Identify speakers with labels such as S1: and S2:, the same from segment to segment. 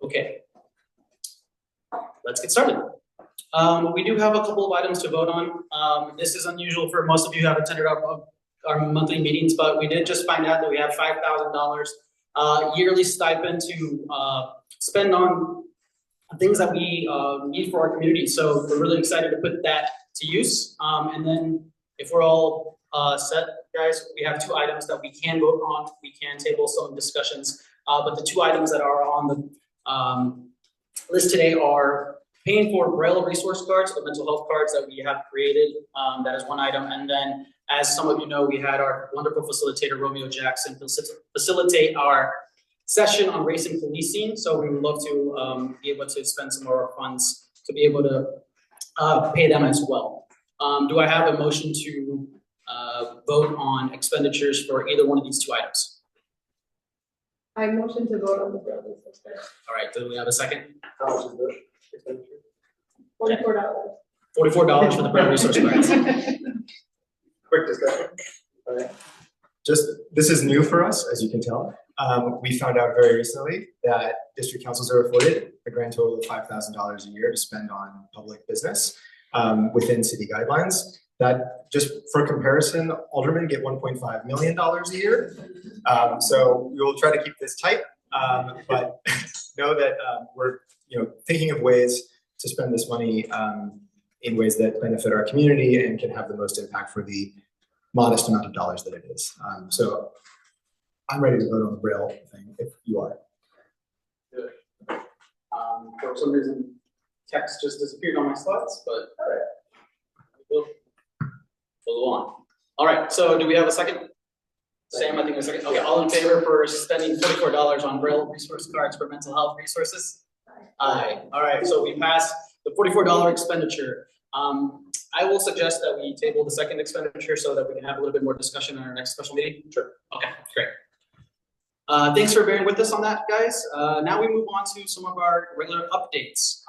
S1: Okay, let's get started. We do have a couple of items to vote on. This is unusual for most of you who have attended our monthly meetings, but we did just find out that we have $5,000 yearly stipend to spend on things that we need for our community. So we're really excited to put that to use. And then if we're all set, guys, we have two items that we can vote on. We can table some discussions, but the two items that are on the list today are paying for Braille resource cards, the mental health cards that we have created. That is one item. And then, as some of you know, we had our wonderful facilitator, Romeo Jackson, facilitate our session on race and policing. So we would love to be able to spend some of our funds to be able to pay them as well. Do I have a motion to vote on expenditures for either one of these two items?
S2: I motion to vote on the Braille resource card.
S1: All right, do we have a second?
S3: How much is the expenditure?
S2: $44.
S1: $44 for the Braille resource cards.
S3: Quick discussion. All right. This is new for us, as you can tell. We found out very recently that district councils are afforded a grand total of $5,000 a year to spend on public business within city guidelines. That, just for comparison, aldermen get $1.5 million a year. So we will try to keep this tight, but know that we're thinking of ways to spend this money in ways that benefit our community and can have the most impact for the modest amount of dollars that it is. So I'm ready to vote on the Braille thing if you are.
S1: Good. For some reason, text just disappeared on my slides, but all right. We'll go on. All right, so do we have a second? Sam, I think a second. Okay, all in favor for spending $44 on Braille resource cards for mental health resources? Aye. All right, so we passed the $44 expenditure. I will suggest that we table the second expenditure so that we can have a little bit more discussion in our next special meeting. Sure. Okay, great. Thanks for bearing with us on that, guys. Now we move on to some of our regular updates,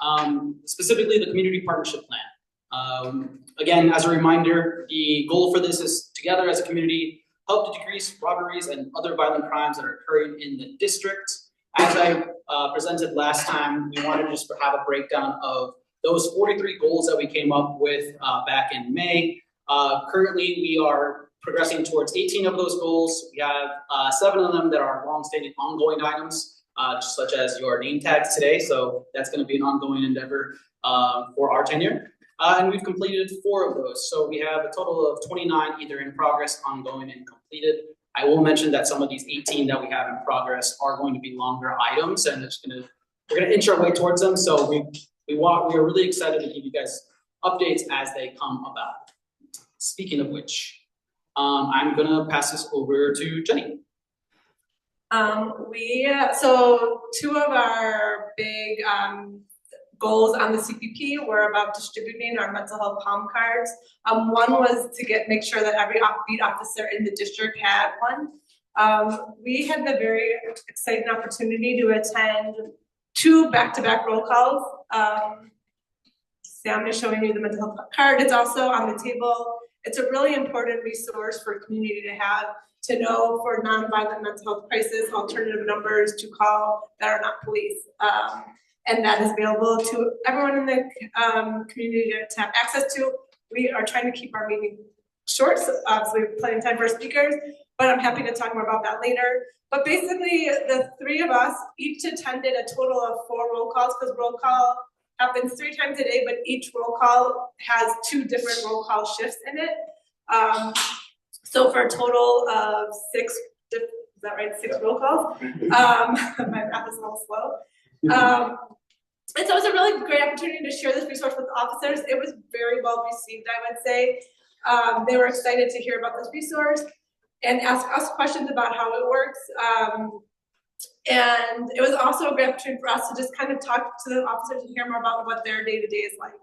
S1: specifically the community partnership plan. Again, as a reminder, the goal for this is together as a community, help to decrease robberies and other violent crimes that are occurring in the district. As I presented last time, we wanted to just have a breakdown of those 43 goals that we came up with back in May. Currently, we are progressing towards 18 of those goals. We have 7 of them that are long-standing ongoing items, such as your name tags today. So that's going to be an ongoing endeavor for our tenure. And we've completed 4 of those. So we have a total of 29 either in progress, ongoing, and completed. I will mention that some of these 18 that we have in progress are going to be longer items, and we're going to inch our way towards them. So we are really excited to give you guys updates as they come about. Speaking of which, I'm going to pass this over to Jenny.
S2: So 2 of our big goals on the CPP were about distributing our mental health palm cards. One was to make sure that every beat officer in the district had one. We had the very exciting opportunity to attend 2 back-to-back roll calls. Sam is showing you the mental health card. It's also on the table. It's a really important resource for community to have, to know for nonviolent mental health crisis, alternative numbers to call that are not police. And that is available to everyone in the community to have access to. We are trying to keep our meeting short, so we have plenty of time for speakers, but I'm happy to talk more about that later. But basically, the 3 of us each attended a total of 4 roll calls, because roll call happens 3 times a day, but each roll call has 2 different roll call shifts in it. So for a total of 6, is that right? 6 roll calls. My math is a little slow. And so it was a really great opportunity to share this resource with officers. It was very well received, I would say. They were excited to hear about this resource and ask us questions about how it works. And it was also a great opportunity for us to just kind of talk to the officers and hear more about what their day-to-day is like.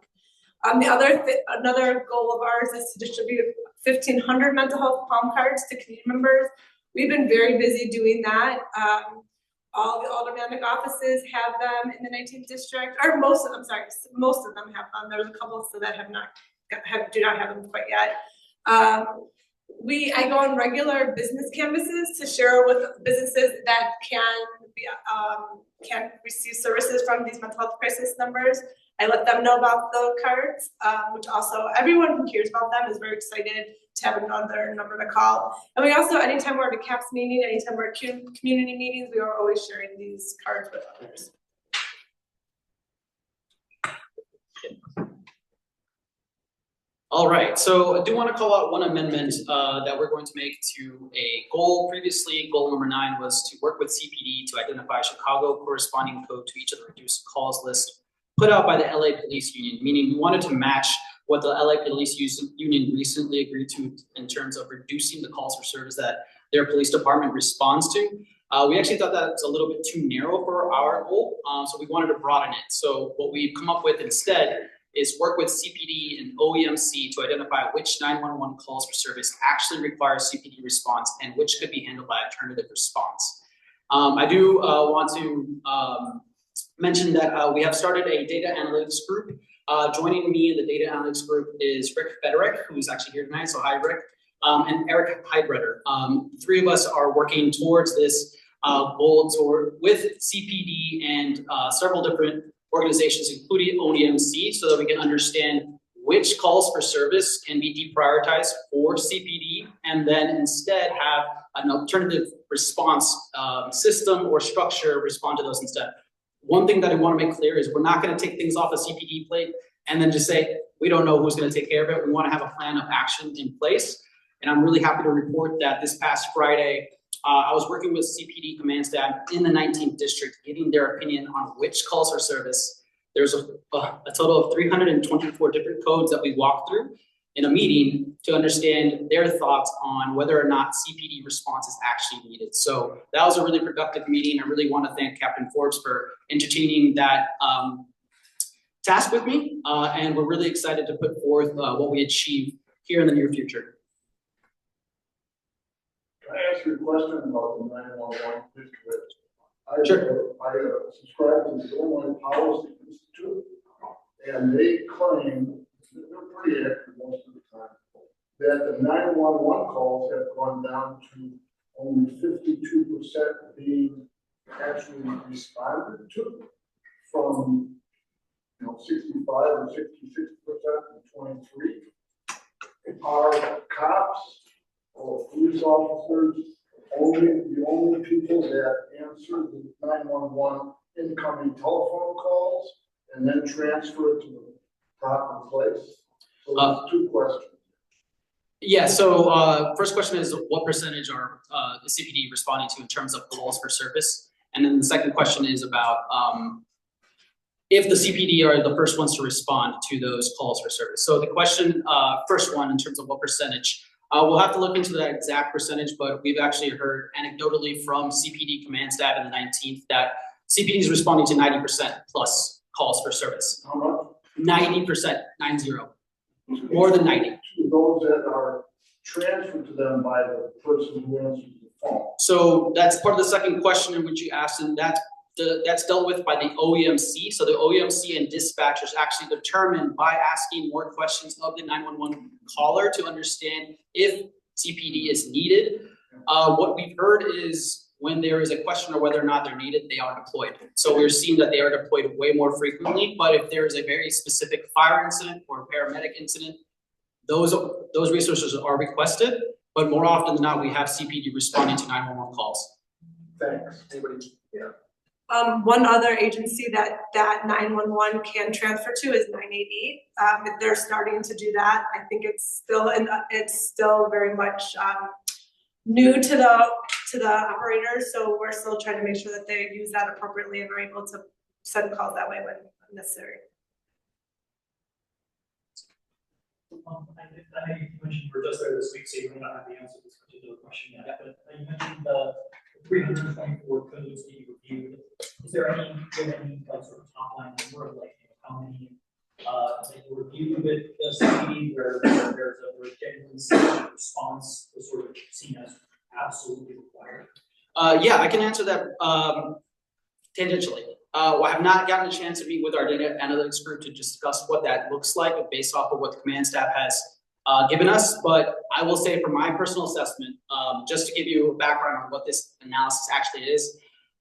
S2: Another goal of ours is to distribute 1,500 mental health palm cards to community members. We've been very busy doing that. All the aldermanic offices have them in the 19th district, or most of them have them. There's a couple that do not have them quite yet. I go on regular business canvases to share with businesses that can receive services from these mental health crisis numbers. I let them know about the cards, which also everyone who cares about them is very excited to have another number to call. And we also, anytime we're at a CAPS meeting, anytime we're at community meetings, we are always sharing these cards with others.
S1: All right, so I do want to call out one amendment that we're going to make to a goal. Previously, goal number 9 was to work with CPD to identify Chicago corresponding code to each of the reduced calls list put out by the LA Police Union, meaning we wanted to match what the LA Police Union recently agreed to in terms of reducing the calls for service that their police department responds to. We actually thought that's a little bit too narrow for our goal, so we wanted to broaden it. So what we've come up with instead is work with CPD and OEMC to identify which 911 calls for service actually require CPD response and which could be handled by alternative response. I do want to mention that we have started a data analytics group. Joining me in the data analytics group is Rick Federick, who's actually here tonight, so hi Rick, and Eric Heidbreder. 3 of us are working towards this goal with CPD and several different organizations, including OEMC, so that we can understand which calls for service can be deprioritized for CPD, and then instead have an alternative response system or structure respond to those instead. One thing that I want to make clear is we're not going to take things off a CPD plate and then just say, we don't know who's going to take care of it. We want to have a plan of action in place. And I'm really happy to report that this past Friday, I was working with CPD command staff in the 19th district, getting their opinion on which calls for service. There's a total of 324 different codes that we walked through in a meeting to understand their thoughts on whether or not CPD response is actually needed. So that was a really productive meeting. I really want to thank Captain Forbes for entertaining that task with me. And we're really excited to put forth what we achieve here in the near future.
S4: Can I ask you a question about the 911 district?
S1: Sure.
S4: I subscribe to the Illinois Policy Institute, and they claim, they're pretty accurate most of the time, that the 911 calls have gone down to only 52% being actually responded to from 65 or 66% in 23. Are cops or police officers the only people that answer the 911 incoming telephone calls and then transfer it to the proper place? So there's 2 questions.
S1: Yeah, so first question is what percentage are the CPD responding to in terms of calls for service? And then the second question is about if the CPD are the first ones to respond to those calls for service. So the question, first one, in terms of what percentage, we'll have to look into that exact percentage, but we've actually heard anecdotally from CPD command staff in the 19th that CPD is responding to 90% plus calls for service.
S4: How much?
S1: 90%, 90, more than 90.
S4: To those that are transferred to them by the person who answers the phone.
S1: So that's part of the second question in which you asked, and that's dealt with by the OEMC. So the OEMC and dispatchers actually determine by asking more questions of the 911 caller to understand if CPD is needed. What we've heard is when there is a question of whether or not they're needed, they are deployed. So we're seeing that they are deployed way more frequently, but if there is a very specific fire incident or paramedic incident, those resources are requested, but more often than not, we have CPD responding to 911 calls.
S4: Thanks. Anybody? Yeah.
S2: One other agency that 911 can transfer to is 988. They're starting to do that. I think it's still very much new to the operators, so we're still trying to make sure that they use that appropriately and are able to send calls that way when necessary.
S5: I think you mentioned we're just there this week, so you may not have the answer to this particular question yet, but you mentioned the 324 codes that you reviewed. Is there any like sort of top line number of like how many that you reviewed with the CPD where there's a genuine response was sort of seen as absolutely required?
S1: Yeah, I can answer that tangentially. I have not gotten a chance to meet with our data analytics group to discuss what that looks like based off of what the command staff has given us, but I will say from my personal assessment, just to give you a background on what this analysis actually is,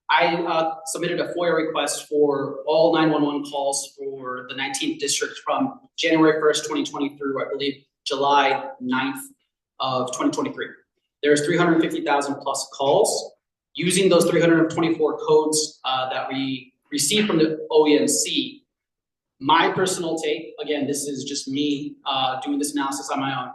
S1: I submitted a FOIA request for all 911 calls for the 19th district from January 1st, 2020 through, I believe, July 9th of 2023. There's 350,000 plus calls. Using those 324 codes that we received from the OEMC, my personal take, again, this is just me doing this analysis on my own,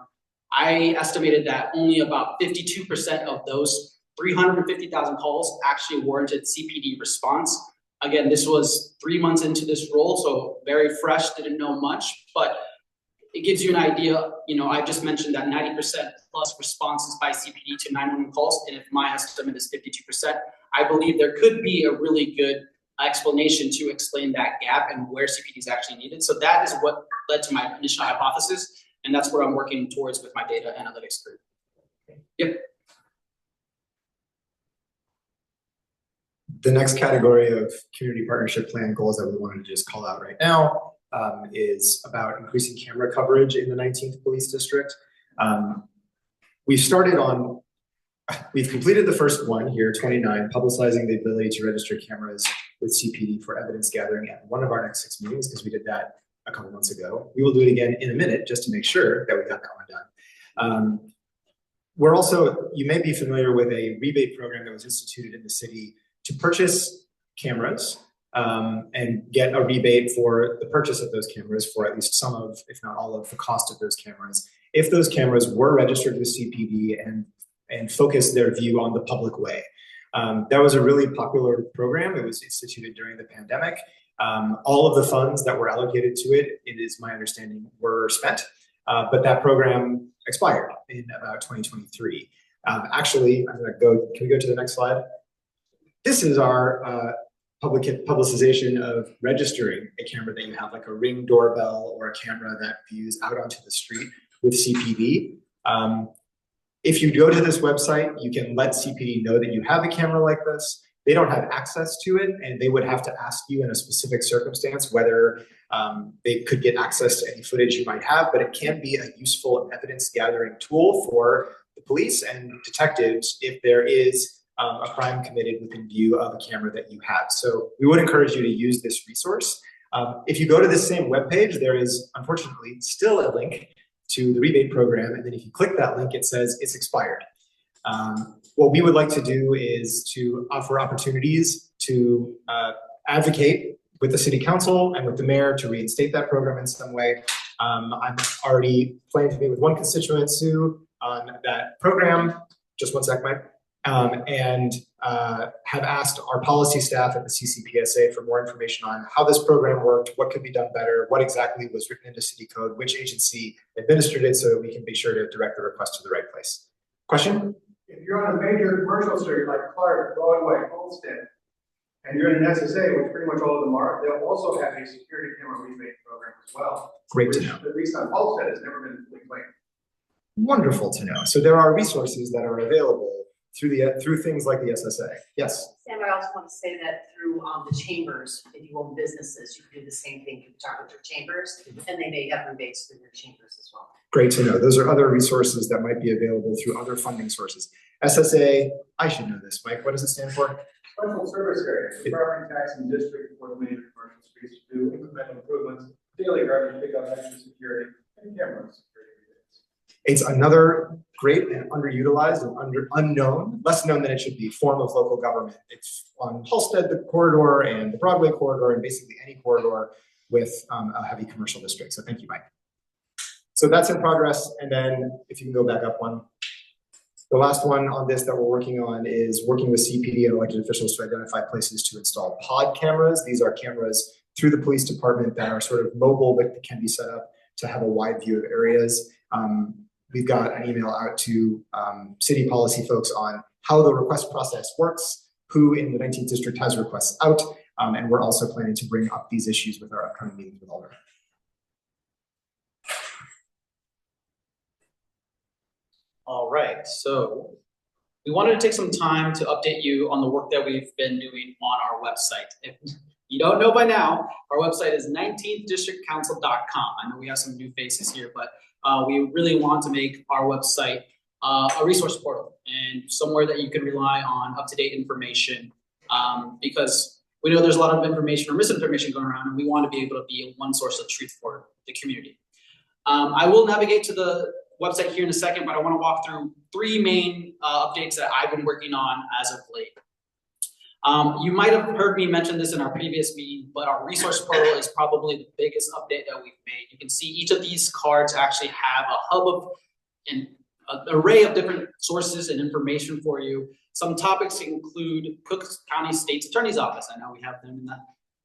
S1: I estimated that only about 52% of those 350,000 calls actually warranted CPD response. Again, this was 3 months into this role, so very fresh, didn't know much, but it gives you an idea. You know, I just mentioned that 90% plus responses by CPD to 911 calls, and if my estimate is 52%, I believe there could be a really good explanation to explain that gap and where CPD is actually needed. So that is what led to my initial hypothesis, and that's what I'm working towards with my data analytics group. Yep.
S3: The next category of community partnership plan goals that we wanted to just call out right now is about increasing camera coverage in the 19th Police District. We've completed the first one here, 29, publicizing the ability to register cameras with CPD for evidence gathering at one of our next 6 meetings, because we did that a couple months ago. We will do it again in a minute just to make sure that we got that one done. We're also, you may be familiar with a rebate program that was instituted in the city to purchase cameras and get a rebate for the purchase of those cameras for at least some of, if not all of, the cost of those cameras, if those cameras were registered with CPD and focused their view on the public way. That was a really popular program. It was instituted during the pandemic. All of the funds that were allocated to it, it is my understanding, were spent, but that program expired in about 2023. Actually, I'm gonna go, can we go to the next slide? This is our publicization of registering a camera that you have, like a Ring doorbell or a camera that views out onto the street with CPD. If you go to this website, you can let CPD know that you have a camera like this. They don't have access to it, and they would have to ask you in a specific circumstance whether they could get access to any footage you might have, but it can be a useful evidence gathering tool for the police and detectives if there is a crime committed within view of a camera that you have. So we would encourage you to use this resource. If you go to this same webpage, there is unfortunately still a link to the rebate program, and then if you click that link, it says it's expired. What we would like to do is to offer opportunities to advocate with the city council and with the mayor to reinstate that program in some way. I'm already planning to meet with one constituent, Sue, on that program. Just one sec, Mike. And have asked our policy staff at the CCPSA for more information on how this program worked, what could be done better, what exactly was written into city code, which agency administered it, so that we can be sure to direct the request to the right place. Question?
S6: If you're on a major commercial street like Clark, Broadway, Homestead, and you're in an SSA, which pretty much all of them are, they'll also have a security camera rebate program as well.
S3: Great to know.
S6: At least on Homestead, has never been fully claimed.
S3: Wonderful to know. So there are resources that are available through things like the SSA. Yes.
S7: Sam, I also want to say that through the chambers, if you own businesses, you can do the same thing. You can talk with your chambers, and they may have rebates through their chambers as well.
S3: Great to know. Those are other resources that might be available through other funding sources. SSA, I should know this, Mike. What does it stand for?
S6: Special service area, property tax and district for the major commercial streets to do incremental improvements, daily garbage pickup, extra security, and camera security rebates.
S3: It's another great and underutilized and unknown, less known than it should be, form of local government. It's on Halsted, the corridor, and the Broadway corridor, and basically any corridor with a heavy commercial district. So thank you, Mike. So that's in progress. And then if you can go back up one. The last one on this that we're working on is working with CPD and elected officials to identify places to install pod cameras. These are cameras through the police department that are sort of mobile, but can be set up to have a wide view of areas. We've got an email out to city policy folks on how the request process works, who in the 19th district has requests out, and we're also planning to bring up these issues with our upcoming meetings with Alder.
S1: All right, so we wanted to take some time to update you on the work that we've been doing on our website. If you don't know by now, our website is 19thdistrictcouncil.com. I know we have some new faces here, but we really want to make our website a resource portal and somewhere that you can rely on up-to-date information, because we know there's a lot of information or misinformation going around, and we want to be able to be one source of truth for the community. I will navigate to the website here in a second, but I want to walk through 3 main updates that I've been working on as of late. You might have heard me mention this in our previous meeting, but our resource portal is probably the biggest update that we've made. You can see each of these cards actually have a hub of an array of different sources and information for you. Some topics include Cook County State's Attorney's Office. I know we have them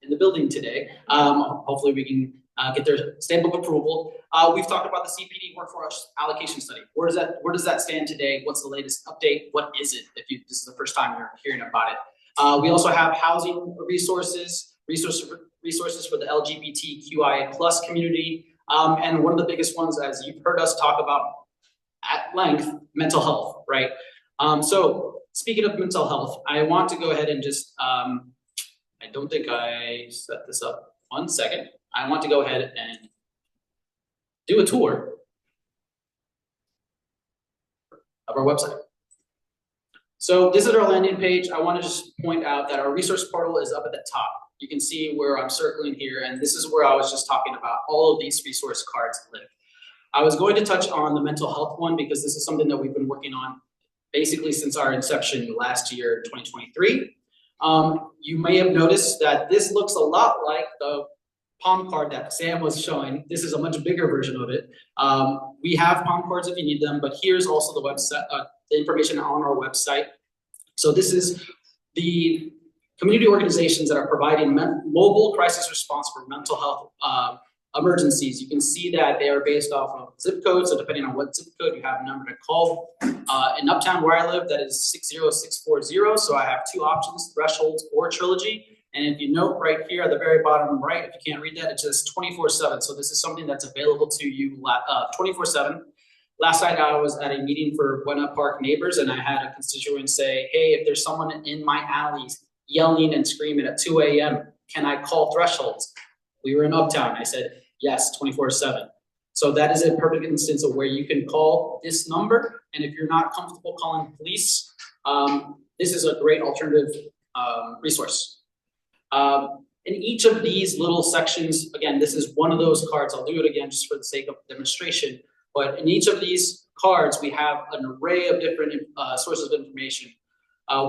S1: in the building today. Hopefully we can get their stamp of approval. We've talked about the CPD workforce allocation study. Where does that stand today? What's the latest update? What is it? This is the first time you're hearing about it. We also have housing resources for the LGBTQIA+ community, and one of the biggest ones, as you've heard us talk about at length, mental health, right? So speaking of mental health, I want to go ahead and just, I don't think I set this up. 1 second. I want to go ahead and do a tour of our website. So this is our landing page. I want to just point out that our resource portal is up at the top. You can see where I'm circling here, and this is where I was just talking about all of these resource cards live. I was going to touch on the mental health one because this is something that we've been working on basically since our inception last year, 2023. You may have noticed that this looks a lot like the palm card that Sam was showing. This is a much bigger version of it. We have palm cards if you need them, but here's also the website, the information on our website. So this is the community organizations that are providing mobile crisis response for mental health emergencies. You can see that they are based off of zip codes. So depending on what zip code, you have a number to call. In Uptown where I live, that is 60640. So I have 2 options, thresholds or trilogy. And if you note right here at the very bottom right, if you can't read that, it says 24/7. So this is something that's available to you 24/7. Last night I was at a meeting for Buena Park neighbors, and I had a constituent say, hey, if there's someone in my alleys yelling and screaming at 2 a.m., can I call thresholds? We were in Uptown. I said, yes, 24/7. So that is a perfect instance of where you can call this number. And if you're not comfortable calling police, this is a great alternative resource. In each of these little sections, again, this is one of those cards. I'll do it again just for the sake of demonstration. But in each of these cards, we have an array of different sources of information.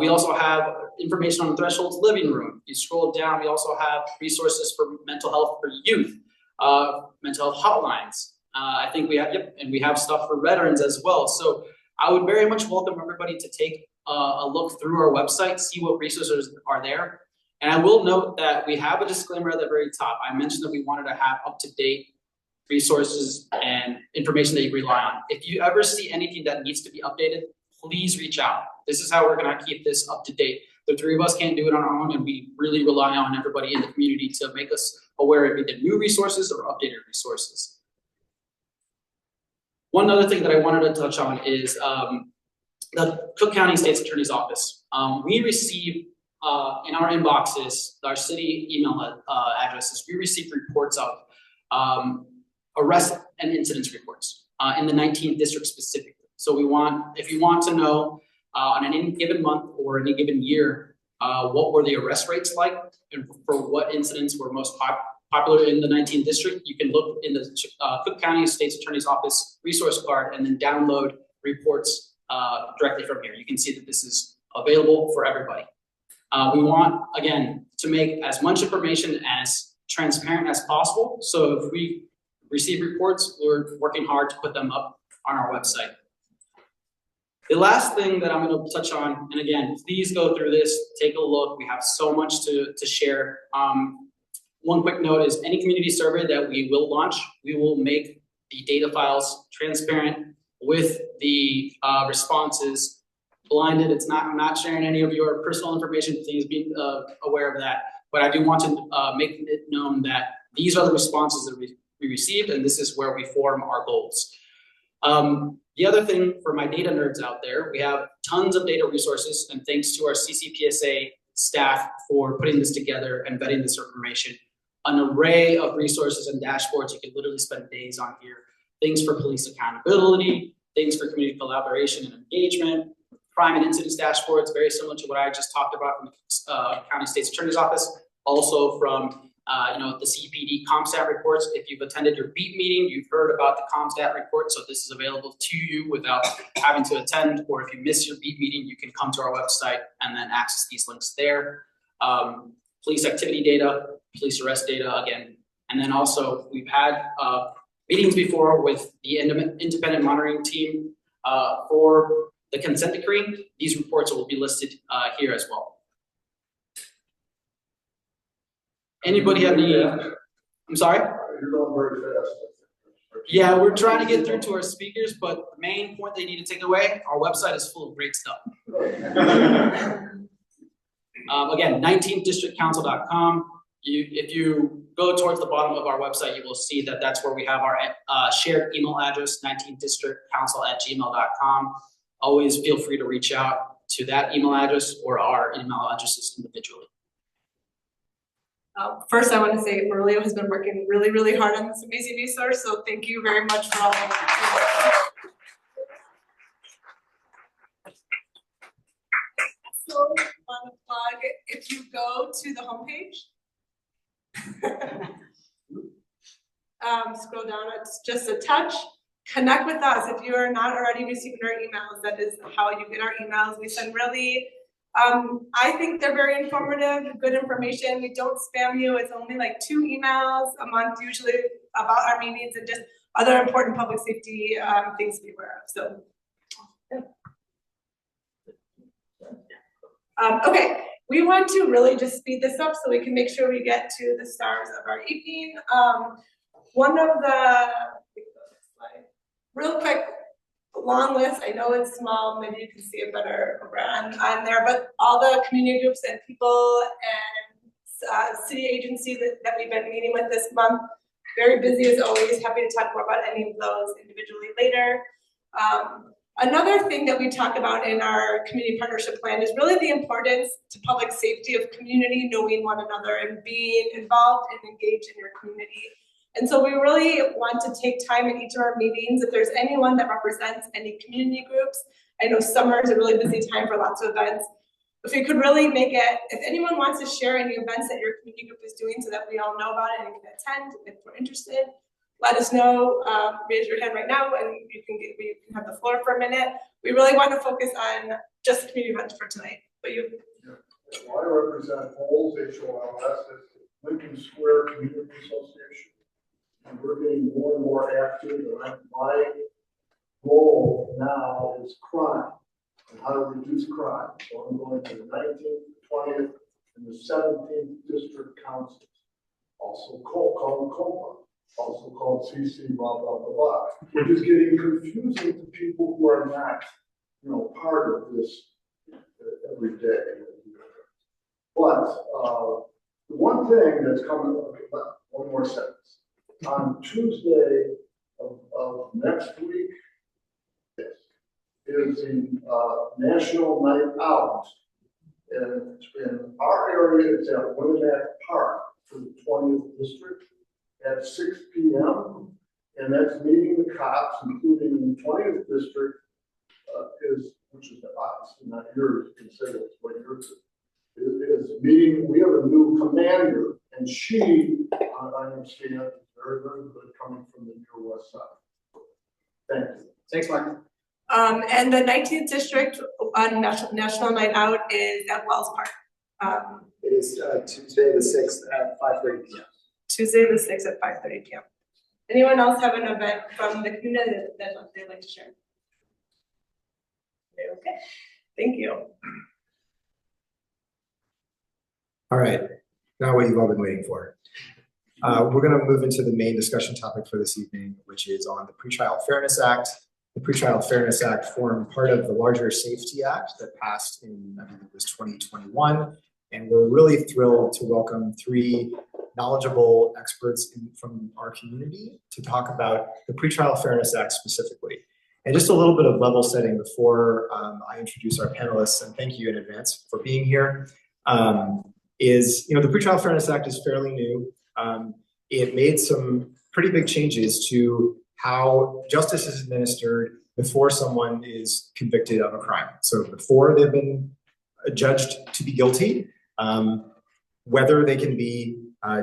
S1: We also have information on Threshold's living room. You scroll down, we also have resources for mental health for youth, mental health hotlines. I think we have, and we have stuff for veterans as well. So I would very much welcome everybody to take a look through our website, see what resources are there. And I will note that we have a disclaimer at the very top. I mentioned that we wanted to have up-to-date resources and information that you rely on. If you ever see anything that needs to be updated, please reach out. This is how we're going to keep this up to date. The 3 of us can't do it on our own, and we really rely on everybody in the community to make us aware of either new resources or updated resources. One other thing that I wanted to touch on is the Cook County State's Attorney's Office. We receive in our inboxes, our city email addresses, we receive reports of arrest and incidents reports in the 19th district specifically. So if you want to know on any given month or any given year, what were the arrest rates like and for what incidents were most popular in the 19th district, you can look in the Cook County State's Attorney's Office resource card and then download reports directly from here. You can see that this is available for everybody. We want, again, to make as much information as transparent as possible. So if we receive reports, we're working hard to put them up on our website. The last thing that I'm going to touch on, and again, please go through this, take a look. We have so much to share. One quick note is any community survey that we will launch, we will make the data files transparent with the responses blinded. I'm not sharing any of your personal information. Please be aware of that. But I do want to make it known that these are the responses that we received, and this is where we form our goals. The other thing for my data nerds out there, we have tons of data resources, and thanks to our CCPSA staff for putting this together and vetting this information. An array of resources and dashboards. You can literally spend days on here. things for police accountability, things for community collaboration and engagement, crime and incidents dashboards, very similar to what I just talked about from the County State's Attorney's Office, also from the CPD CompStat reports. If you've attended your beat meeting, you've heard about the CompStat report, so this is available to you without having to attend, or if you miss your beat meeting, you can come to our website and then access these links there. Police activity data, police arrest data again, and then also we've had meetings before with the independent monitoring team for the consent decree. These reports will be listed here as well. Anybody have any? I'm sorry?
S4: You're going very fast.
S1: Yeah, we're trying to get through to our speakers, but the main point they need to take away, our website is full of great stuff. Again, 19thdistrictcouncil.com. If you go towards the bottom of our website, you will see that that's where we have our shared email address, 19thdistrictcouncil@gmail.com. Always feel free to reach out to that email address or our email addresses individually.
S2: First, I want to say Aurelio has been working really, really hard on this amazing resource, so thank you very much for all of that. So, want to plug, if you go to the homepage, scroll down, it's just a touch, connect with us. If you are not already receiving our emails, that is how you get our emails. We send really, I think they're very informative, good information. We don't spam you. It's only like 2 emails a month usually about our meetings and just other important public safety things to be aware of. So, yeah. Okay, we want to really just speed this up so we can make sure we get to the stars of our evening. One of the, real quick, long list, I know it's small, maybe you can see it better on there, but all the community groups and people and city agencies that we've been meeting with this month, very busy as always, happy to talk more about any of those individually later. Another thing that we talk about in our community partnership plan is really the importance to public safety of community knowing one another and being involved and engaged in your community. And so we really want to take time in each of our meetings. If there's anyone that represents any community groups, I know summer is a really busy time for lots of events. If we could really make it, if anyone wants to share any events that your community group is doing so that we all know about it and can attend, if we're interested, let us know, raise your hand right now and we can have the floor for a minute. We really want to focus on just community events for tonight. But you.
S4: Yeah. Well, I represent Holes, HOLS, Lincoln Square Community Association. And we're getting more and more active, and my goal now is crime and how to reduce crime. So I'm going to the 19th, 20th, and the 17th district councils, also called COPA, also called CC, blah, blah, blah, blah. Which is getting confusing to people who are not, part of this every day. But the one thing that's coming up, one more sentence. On Tuesday of next week is the National Night Out. And in our area, it's at Winnemac Park for the 20th District at 6 p.m. And that's meeting the cops, including in the 20th District, which is obviously not yours, you can say it's what yours is meeting. We have a new commander, and she, I understand, very, very good coming from the near west side. Thank you.
S1: Thanks, Mark.
S2: And the 19th district on National Night Out is at Wells Park.
S3: It is Tuesday the 6th at 5:30 p.m.
S2: Tuesday the 6th at 5:30 p.m. Anyone else have an event from the community that they'd like to share? Okay, thank you.
S3: All right, now what you've all been waiting for. We're going to move into the main discussion topic for this evening, which is on the Pretrial Fairness Act. The Pretrial Fairness Act formed part of the larger Safety Act that passed in, I believe it was 2021. And we're really thrilled to welcome 3 knowledgeable experts from our community to talk about the Pretrial Fairness Act specifically. And just a little bit of level setting before I introduce our panelists, and thank you in advance for being here, the Pretrial Fairness Act is fairly new. It made some pretty big changes to how justice is administered before someone is convicted of a crime. So before they've been judged to be guilty, whether they can be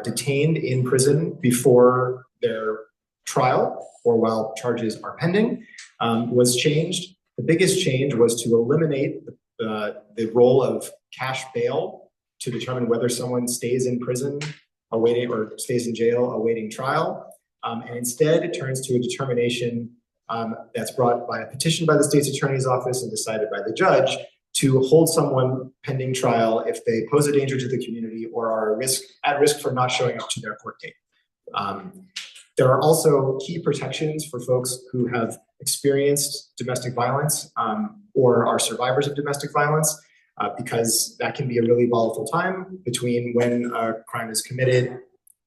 S3: detained in prison before their trial or while charges are pending, was changed. The biggest change was to eliminate the role of cash bail to determine whether someone stays in prison awaiting or stays in jail awaiting trial. And instead, it turns to a determination that's brought by a petition by the state's attorney's office and decided by the judge to hold someone pending trial if they pose a danger to the community or are at risk for not showing up to their court date. There are also key protections for folks who have experienced domestic violence or are survivors of domestic violence, because that can be a really volatile time between when a crime is committed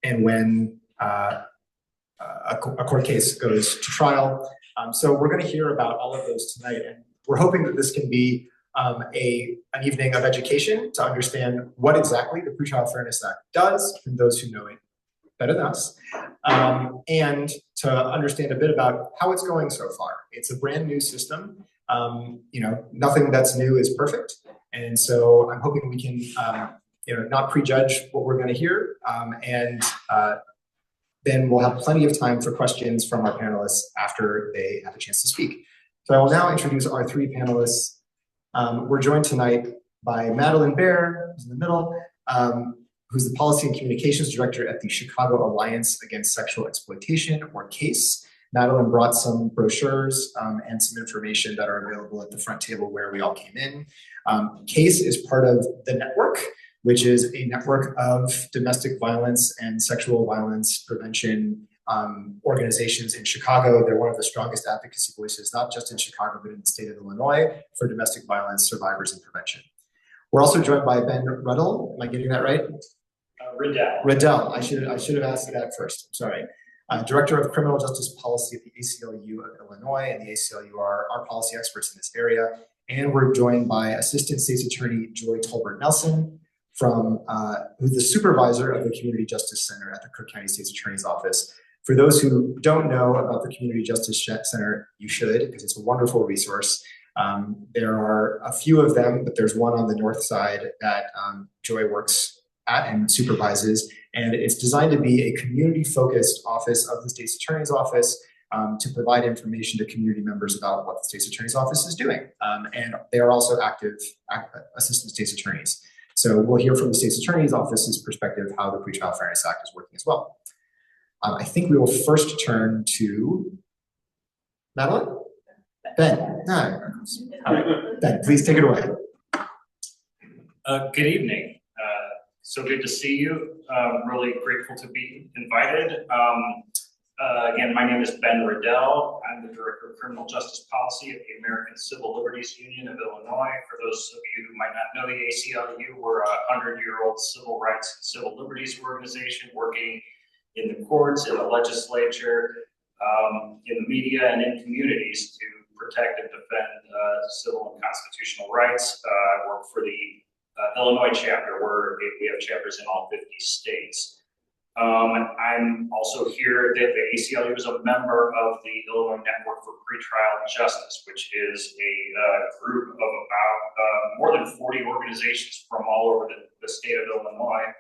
S3: and when a court case goes to trial. So we're going to hear about all of those tonight, and we're hoping that this can be an evening of education to understand what exactly the Pretrial Fairness Act does from those who know it better than us, and to understand a bit about how it's going so far. It's a brand new system. Nothing that's new is perfect, and so I'm hoping we can not prejudge what we're going to hear, and then we'll have plenty of time for questions from our panelists after they have a chance to speak. So I will now introduce our three panelists. We're joined tonight by Madeline Baer, who's in the middle, who's the Policy and Communications Director at the Chicago Alliance Against Sexual Exploitation, or CASE. Madeline brought some brochures and some information that are available at the front table where we all came in. CASE is part of the network, which is a network of domestic violence and sexual violence prevention organizations in Chicago. They're one of the strongest advocacy voices, not just in Chicago, but in the state of Illinois for domestic violence survivors and prevention. We're also joined by Ben Ruddle. Am I getting that right? Riddell. I should have asked that first. I'm sorry. Director of Criminal Justice Policy at the ACLU of Illinois, and the ACLU are our policy experts in this area. And we're joined by Assistant State's Attorney Joy Tolbert Nelson, who's the supervisor of the Community Justice Center at the Cook County State's Attorney's Office. For those who don't know about the Community Justice Center, you should, because it's a wonderful resource. There are a few of them, but there's one on the north side that Joy works at and supervises, and it's designed to be a community-focused office of the State's Attorney's Office to provide information to community members about what the State's Attorney's Office is doing. And they are also active Assistant State's Attorneys. So we'll hear from the State's Attorney's Office's perspective how the Pretrial Fairness Act is working as well. I think we will first turn to Madeline? Ben. All right. Ben, please take it away.
S8: Good evening. So good to see you. Really grateful to be invited. Again, my name is Ben Riddell. I'm the Director of Criminal Justice Policy at the American Civil Liberties Union of Illinois. For those of you who might not know the ACLU, we're a 100-year-old civil rights and civil liberties organization working in the courts, in the legislature, in the media, and in communities to protect and defend civil and constitutional rights. I work for the Illinois chapter, where we have chapters in all 50 states. I'm also here that the ACLU is a member of the Illinois Network for Pretrial Justice, which is a group of about more than 40 organizations from all over the state of Illinois,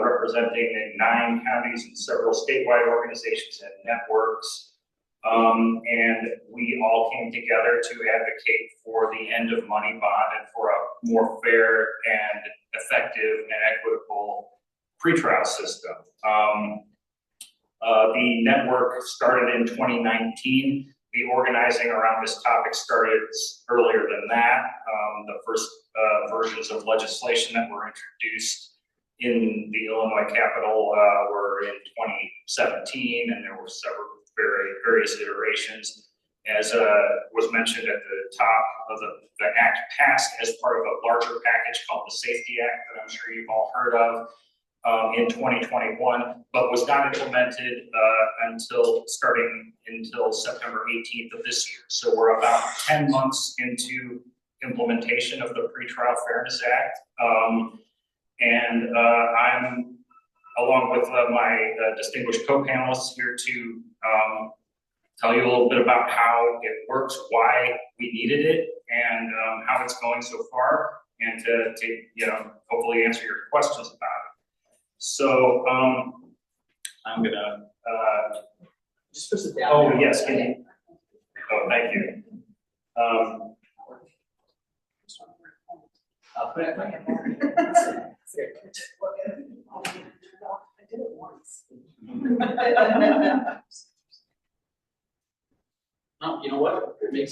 S8: representing 9 counties and several statewide organizations and networks. And we all came together to advocate for the end of money bond and for a more fair and effective and equitable pretrial system. The network started in 2019. The organizing around this topic started earlier than that. The first versions of legislation that were introduced in the Illinois Capitol were in 2017, and there were several various iterations. As was mentioned at the top of the act passed as part of a larger package called the Safety Act that I'm sure you've all heard of in 2021, but was not implemented until September 18th of this year. So we're about 10 months into implementation of the Pretrial Fairness Act. And I'm, along with my distinguished co-panelists, here to tell you a little bit about how it works, why we needed it, and how it's going so far, and to hopefully answer your questions about it. So I'm gonna
S1: Just push it down.
S8: oh yes, can you? Oh, thank you.
S1: I'll put it.
S7: I did it once.
S1: No, you know what? It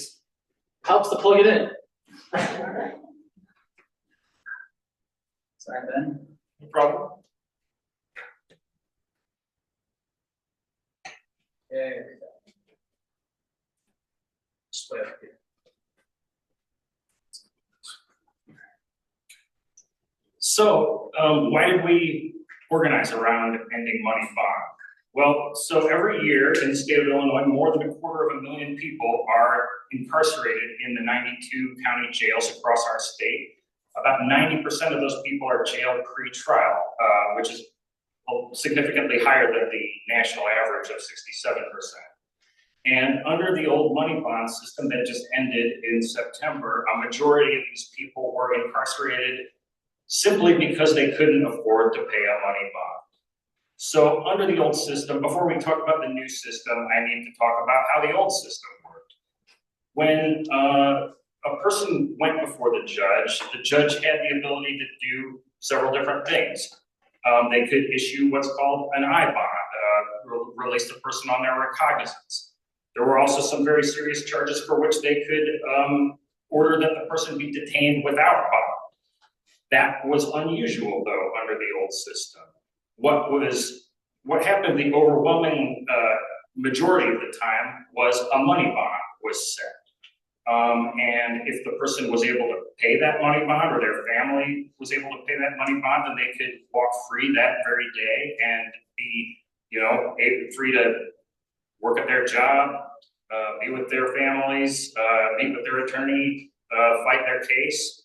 S1: helps to plug it in. Sorry, Ben.
S8: No problem.
S1: There we go. Just way up here.
S8: So, why did we organize around ending money bond? Well, so every year in the state of Illinois, more than 250,000 people are incarcerated in the 92 county jails across our state. About 90% of those people are jailed pre-trial, which is significantly higher than the national average of 67%. And under the old money bond system that just ended in September, a majority of these people were incarcerated simply because they couldn't afford to pay a money bond. So under the old system, before we talk about the new system, I need to talk about how the old system worked. When a person went before the judge had the ability to do several different things. They could issue what's called an I bond, release the person on their recognizance. There were also some very serious charges for which they could order that the person be detained without bond. That was unusual, though, under the old system. What happened the overwhelming majority of the time was a money bond was set. And if the person was able to pay that money bond, or their family was able to pay that money bond, then they could walk free that very day and be, free to work at their job, be with their families, meet with their attorney, fight their case.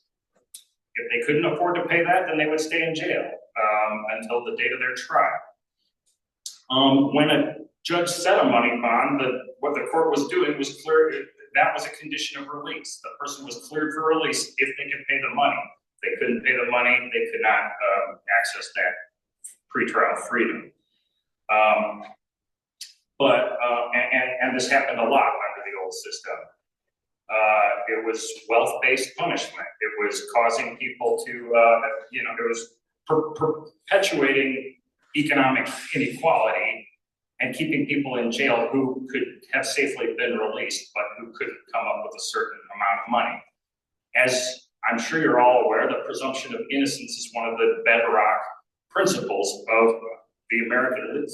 S8: If they couldn't afford to pay that, then they would stay in jail until the date of their trial. When a judge set a money bond, what the court was doing was that was a condition of release. The person was cleared for release if they could pay the money. If they couldn't pay the money, they could not access that pretrial freedom. And this happened a lot under the old system. It was wealth-based punishment. It was causing people to, it was perpetuating economic inequality and keeping people in jail who could have safely been released, but who couldn't come up with a certain amount of money. As I'm sure you're all aware, the presumption of innocence is one of the bedrock principles of the American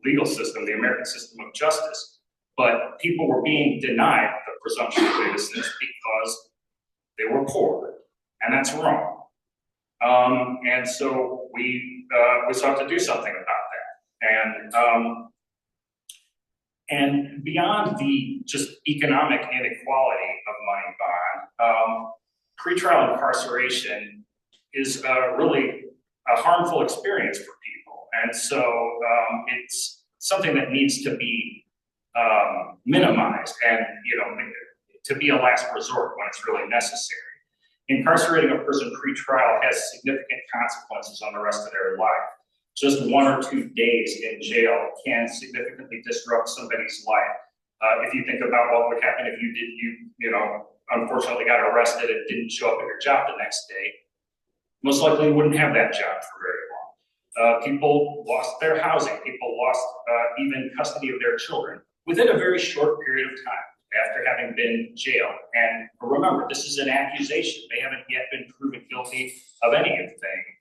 S8: legal system, the American system of justice. But people were being denied the presumption of innocence because they were poor, and that's wrong. And so we sought to do something about that. And beyond the just economic inequality of money bond, pretrial incarceration is really a harmful experience for people. And so it's something that needs to be minimized and, to be a last resort when it's really necessary. Incarcerating a person pre-trial has significant consequences on the rest of their life. Just 1 or 2 days in jail can significantly disrupt somebody's life. If you think about what would happen if you unfortunately got arrested and didn't show up at your job the next day, most likely you wouldn't have that job for very long. People lost their housing. People lost even custody of their children within a very short period of time after having been jailed. And remember, this is an accusation. They haven't yet been proven guilty of anything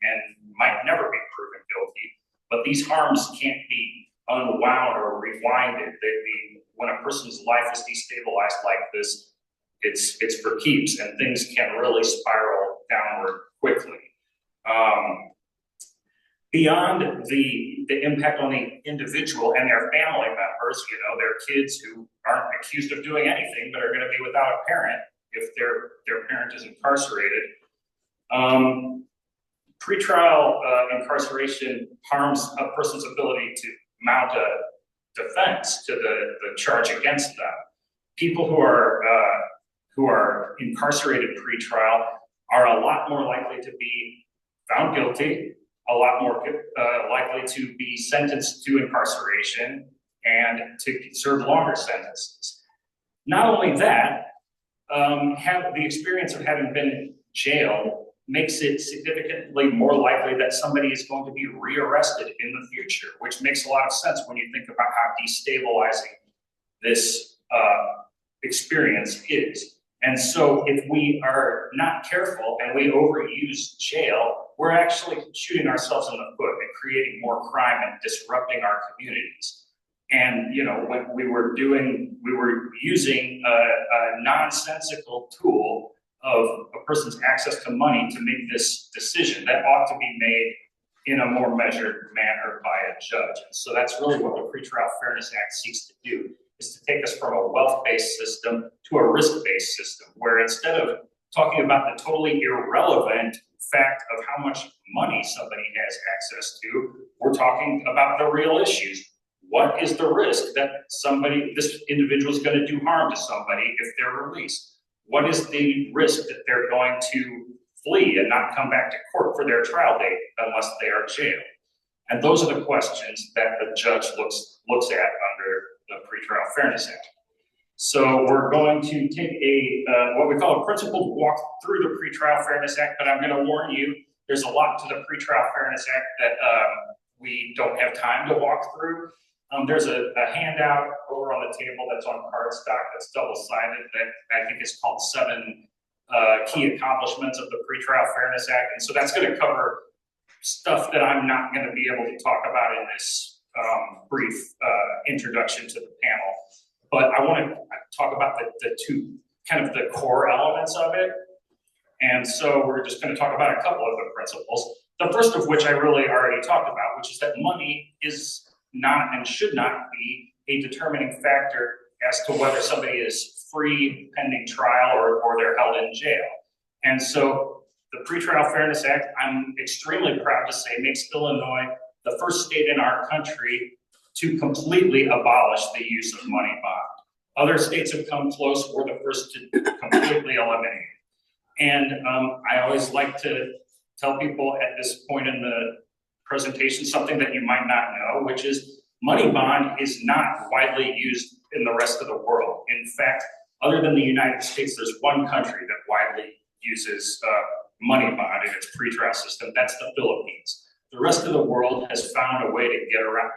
S8: and might never be proven guilty. But these harms can't be unwound or rewinded. When a person's life is destabilized like this, it's for keeps, and things can really spiral downward quickly. Beyond the impact on the individual and their family members, their kids who aren't accused of doing anything but are going to be without a parent if their parent is incarcerated. Pretrial incarceration harms a person's ability to mount defense to the charge against them. People who are incarcerated pretrial are a lot more likely to be found guilty, a lot more likely to be sentenced to incarceration and to serve longer sentences. Not only that, have the experience of having been in jail makes it significantly more likely that somebody is going to be rearrested in the future, which makes a lot of sense when you think about how destabilizing this experience is. And so if we are not careful and we overuse jail, we're actually shooting ourselves in the foot and creating more crime and disrupting our communities. And, you know, when we were using a nonsensical tool of a person's access to money to make this decision that ought to be made in a more measured manner by a judge. And so that's really what the Pretrial Fairness Act seeks to do, is to take us from a wealth-based system to a risk-based system, where instead of talking about the totally irrelevant fact of how much money somebody has access to, we're talking about the real issues. What is the risk that this individual is going to do harm to somebody if they're released? What is the risk that they're going to flee and not come back to court for their trial date unless they are jailed? And those are the questions that the judge looks at under the Pretrial Fairness Act. So we're going to take what we call a principled walk through the Pretrial Fairness Act, but I'm going to warn you, there's a lot to the Pretrial Fairness Act that we don't have time to walk through. There's a handout over on the table that's on cardstock that's double-sided that I think is called 7 Key Accomplishments of the Pretrial Fairness Act. And so that's going to cover stuff that I'm not going to be able to talk about in this brief introduction to the panel. But I want to talk about the two, kind of the core elements of it. And so we're just going to talk about a couple of the principles. The first of which I really already talked about, which is that money is not and should not be a determining factor as to whether somebody is free pending trial or they're held in jail. And so the Pretrial Fairness Act, I'm extremely proud to say, makes Illinois the first state in our country to completely abolish the use of money bond. Other states have come close. We're the first to completely eliminate it. And I always like to tell people at this point in the presentation something that you might not know, which is money bond is not widely used in the rest of the world. In fact, other than the United States, there's one country that widely uses money bond in its pretrial system. That's the Philippines. The rest of the world has found a way to get around,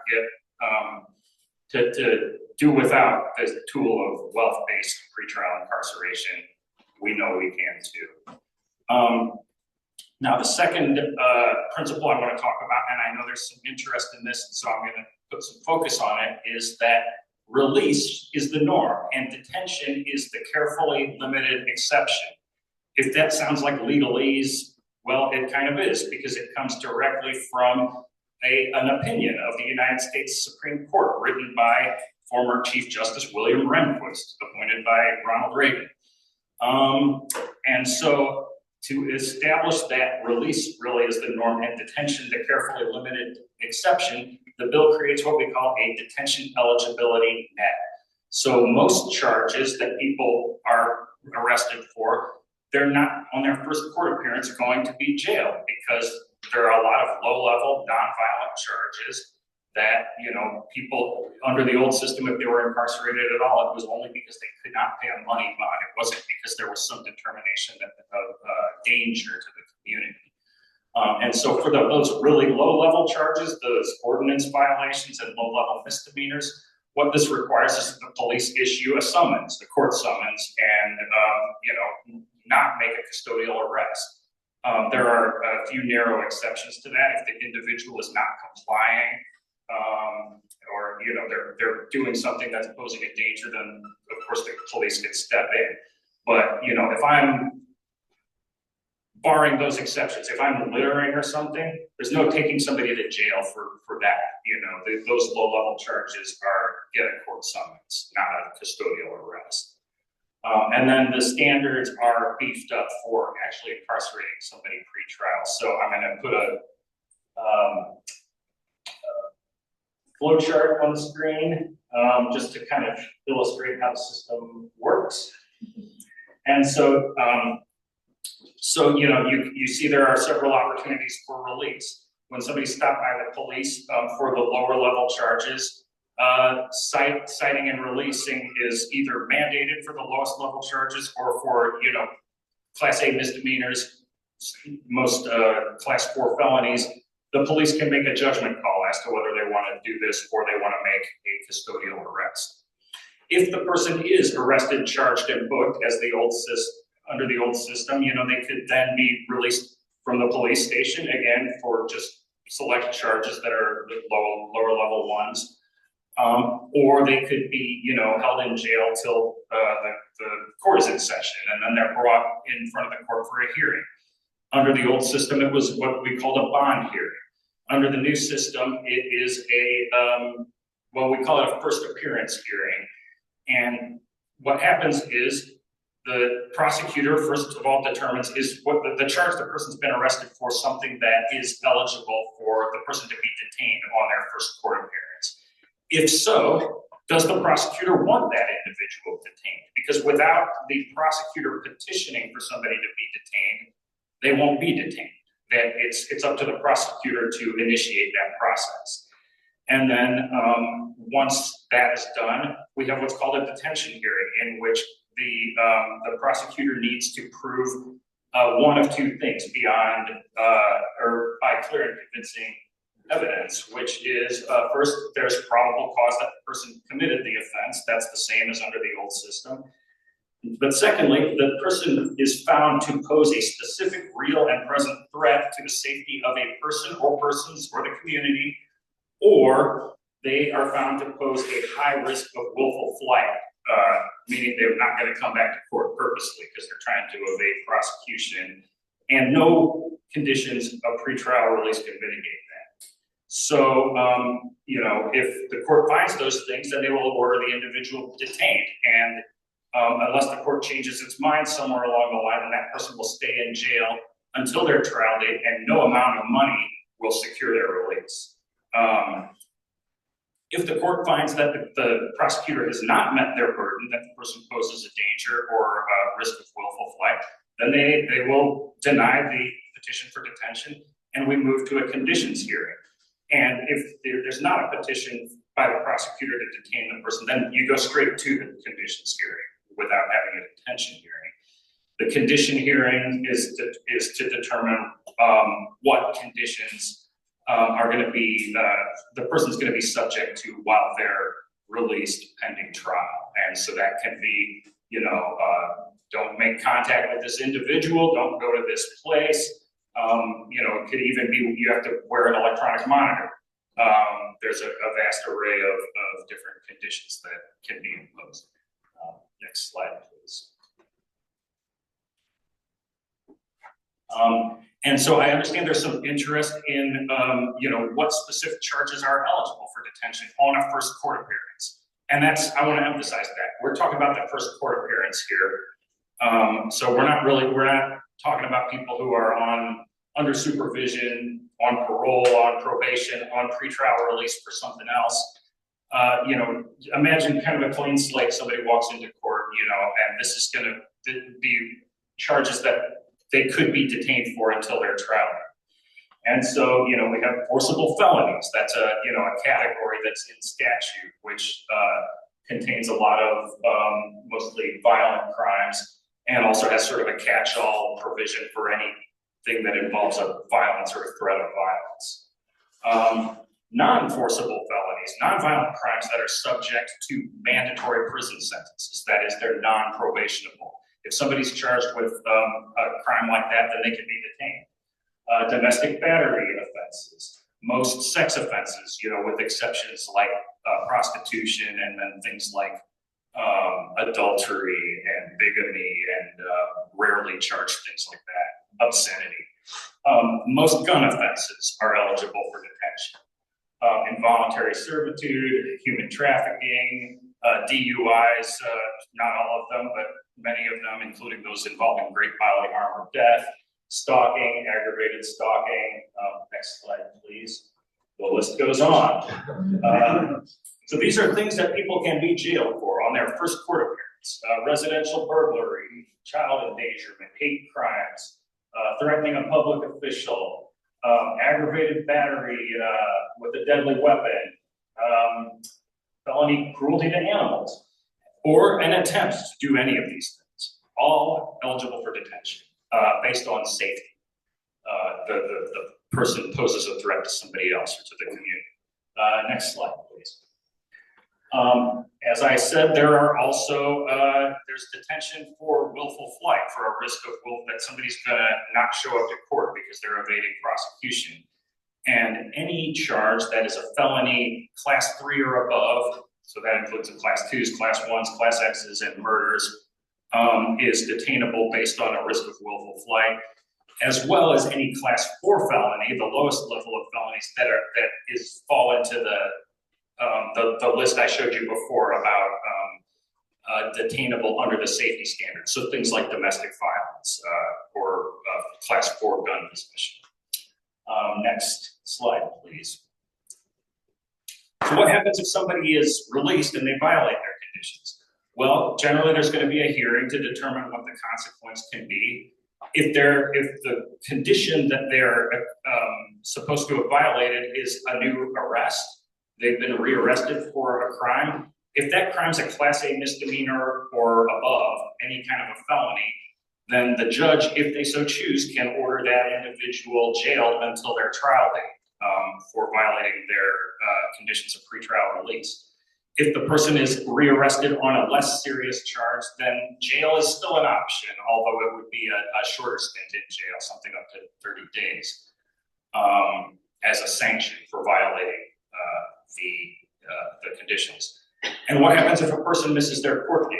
S8: to do without this tool of wealth-based pretrial incarceration. We know we can too. Now, the second principle I want to talk about, and I know there's some interest in this, so I'm going to put some focus on it, is that release is the norm and detention is the carefully limited exception. If that sounds like legalese, well, it kind of is, because it comes directly from an opinion of the United States Supreme Court written by former Chief Justice William Rehnquist, appointed by Ronald Reagan. And so to establish that release really is the norm and detention the carefully limited exception, the bill creates what we call a detention eligibility net. So most charges that people are arrested for, they're not on their first court appearance going to be jailed, because there are a lot of low-level nonviolent charges that, you know, people under the old system, if they were incarcerated at all, it was only because they could not pay a money bond. It wasn't because there was some determination of danger to the community. And so for those really low-level charges, those ordinance violations and low-level misdemeanors, what this requires is that the police issue a summons, the court summons, and not make a custodial arrest. There are a few narrow exceptions to that. If the individual is not complying, or they're doing something that's posing a danger, then of course the police can step in. But if I'm barring those exceptions, if I'm littering or something, there's no taking somebody to jail for that. Those low-level charges get a court summons, not a custodial arrest. And then the standards are beefed up for actually incarcerating somebody pre-trial. So I'm going to put flow chart on the screen, just to kind of illustrate how the system works. And so, you see there are several opportunities for release. When somebody's stopped by the police for the lower level charges, citing and releasing is either mandated for the lowest level charges or for, Class A misdemeanors, most Class 4 felonies. The police can make a judgment call as to whether they want to do this or they want to make a custodial arrest. If the person is arrested, charged, and booked as under the old system, they could then be released from the police station again for just select charges that are the lower level ones. Or they could be, held in jail till the court is in session, and then they're brought in front of the court for a hearing. Under the old system, it was what we called a bond hearing. Under the new system, it is we call it a first appearance hearing. And what happens is the prosecutor, first of all, determines is what the charge the person's been arrested for something that is eligible for the person to be detained on their first court appearance. If so, does the prosecutor want that individual detained? Because without the prosecutor petitioning for somebody to be detained, they won't be detained. That it's up to the prosecutor to initiate that process. And then once that is done, we have what's called a detention hearing, in which the prosecutor needs to prove one of two things beyond or by clear and convincing evidence, which is first, there's probable cause that the person committed the offense. That's the same as under the old system. But secondly, the person is found to pose a specific, real, and present threat to the safety of a person or persons or the community, or they are found to pose a high risk of willful flight, meaning they're not going to come back to court purposely because they're trying to evade prosecution, and no conditions of pretrial release can mitigate that. So, if the court finds those things, then they will order the individual detained, and unless the court changes its mind somewhere along the line, then that person will stay in jail until their trial date, and no amount of money will secure their release. If the court finds that the prosecutor has not met their burden, that the person poses a danger or a risk of willful flight, then they will deny the petition for detention, and we move to a conditions hearing. And if there's not a petition by the prosecutor to detain the person, then you go straight to the conditions hearing without having a detention hearing. The condition hearing is to determine what conditions are going to be, the person's going to be subject to while they're released pending trial. And so that can be, don't make contact with this individual, don't go to this place. It could even be you have to wear an electronic monitor. There's a vast array of different conditions that can be imposed. Next slide, please. And so I understand there's some interest in, what specific charges are eligible for detention on a first court appearance. And I want to emphasize that. We're talking about the first court appearance here. So we're not talking about people who are under supervision, on parole, on probation, on pretrial release for something else. Imagine kind of a clean slate, somebody walks into court, and this is going to be charges that they could be detained for until their trial. And so, we have forcible felonies. That's a category that's in statute, which contains a lot of mostly violent crimes, and also has sort of a catch-all provision for anything that involves a violence or a threat of violence. Non-forcible felonies, non-violent crimes that are subject to mandatory prison sentences. That is, they're non-probationable. If somebody's charged with a crime like that, then they can be detained. Domestic battery offenses, most sex offenses, with exceptions like prostitution, and then things like adultery and bigamy and rarely charged things like that, obscenity. Most gun offenses are eligible for detention. Involuntary servitude, human trafficking, DUIs, not all of them, but many of them, including those involving great bodily harm or death, stalking, aggravated stalking. Next slide, please. The list goes on. So these are things that people can be jailed for on their first court appearance: residential burglary, child endangerment, hate crimes, threatening a public official, aggravated battery with a deadly weapon, felony cruelty to animals, or an attempt to do any of these things, all eligible for detention based on safety. The person poses a threat to somebody else or to the community. Next slide, please. As I said, there are also, there's detention for willful flight, for a risk of that somebody's gonna not show up to court because they're evading prosecution. And any charge that is a felony class 3 or above, so that includes the class 2s, class 1s, class X's, and murders, is detainable based on a risk of willful flight, as well as any class 4 felony, the lowest level of felonies that fall into the list I showed you before about detainable under the safety standards. So things like domestic violence or class 4 gun possession. Next slide, please. So what happens if somebody is released and they violate their conditions? Well, generally there's going to be a hearing to determine what the consequence can be. If the condition that they're supposed to have violated is a new arrest, they've been rearrested for a crime. If that crime's a class A misdemeanor or above, any kind of a felony, then the judge, if they so choose, can order that individual jailed until their trial date for violating their conditions of pretrial release. If the person is rearrested on a less serious charge, then jail is still an option, although it would be a shorter stint in jail, something up to 30 days, as a sanction for violating the conditions. And what happens if a person misses their court date?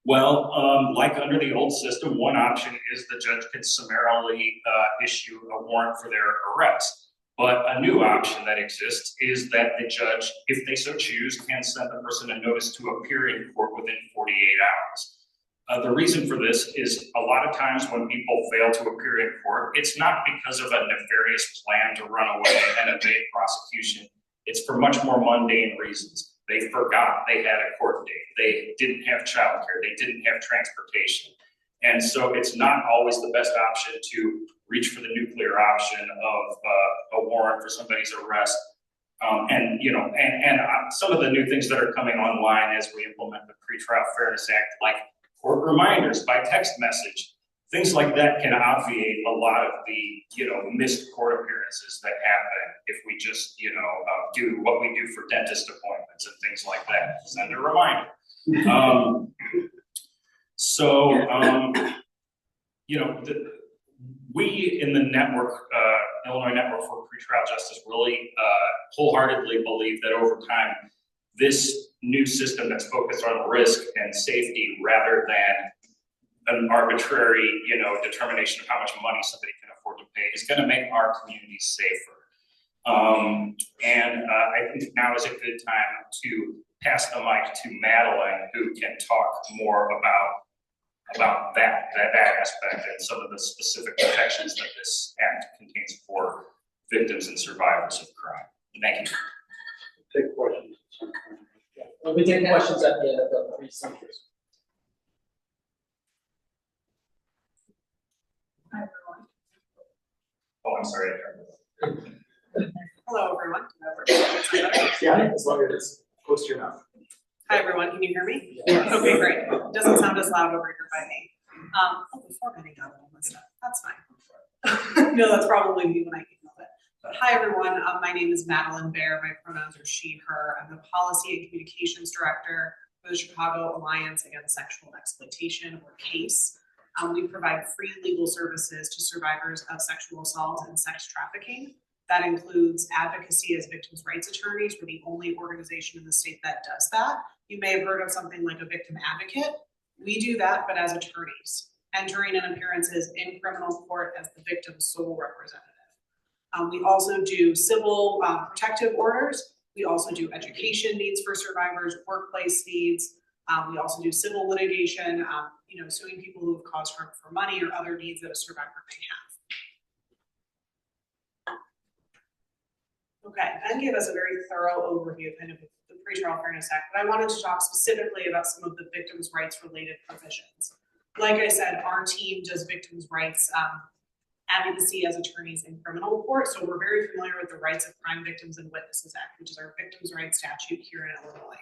S8: Well, like under the old system, one option is the judge can summarily issue a warrant for their arrest. But a new option that exists is that the judge, if they so choose, can send the person a notice to appear in court within 48 hours. The reason for this is a lot of times when people fail to appear in court, it's not because of a nefarious plan to run away and evade prosecution. It's for much more mundane reasons. They forgot they had a court date. They didn't have childcare. They didn't have transportation. And so it's not always the best option to reach for the nuclear option of a warrant for somebody's arrest. And some of the new things that are coming online as we implement the Pretrial Fairness Act, like court reminders by text message, things like that can obviate a lot of the, missed court appearances that happen if we just, do what we do for dentist appointments and things like that. Send a reminder. We in the network, Illinois Network for Pretrial Justice, really wholeheartedly believe that over time, this new system that's focused on risk and safety rather than an arbitrary, determination of how much money somebody can afford to pay is going to make our communities safer. I think now is a good time to pass the mic to Madeline, who can talk more about that aspect and some of the specific protections that this act contains for victims and survivors of crime. Thank you.
S4: Take questions.
S1: We'll be taking questions at the end of the three speakers.
S8: Oh, I'm sorry.
S9: Hello, everyone.
S1: Yeah, as long as it's close to your mouth.
S9: Hi, everyone. Can you hear me?
S1: Yes.
S9: Okay, great. Doesn't sound as loud over here by me. Before I got all this stuff, that's fine. No, that's probably me when I can help it. But hi, everyone. My name is Madeline Bear. My pronouns are she, her. I'm the Policy and Communications Director for the Chicago Alliance Against Sexual Exploitation, or CASE. We provide free legal services to survivors of sexual assault and sex trafficking. That includes advocacy as victims' rights attorneys. We're the only organization in the state that does that. You may have heard of something like a victim advocate. We do that, but as attorneys, entering in appearances in criminal court as the victim's sole representative. We also do civil protective orders. We also do education needs for survivors, workplace needs. We also do civil litigation, suing people who have caused harm for money or other needs that a survivor may have. Okay, Ben gave us a very thorough overview kind of the Pretrial Fairness Act, but I wanted to talk specifically about some of the victims' rights related provisions. Like I said, our team does victims' rights advocacy as attorneys in criminal court, so we're very familiar with the Rights of Crime Victims and Witnesses Act, which is our victims' rights statute here in Illinois.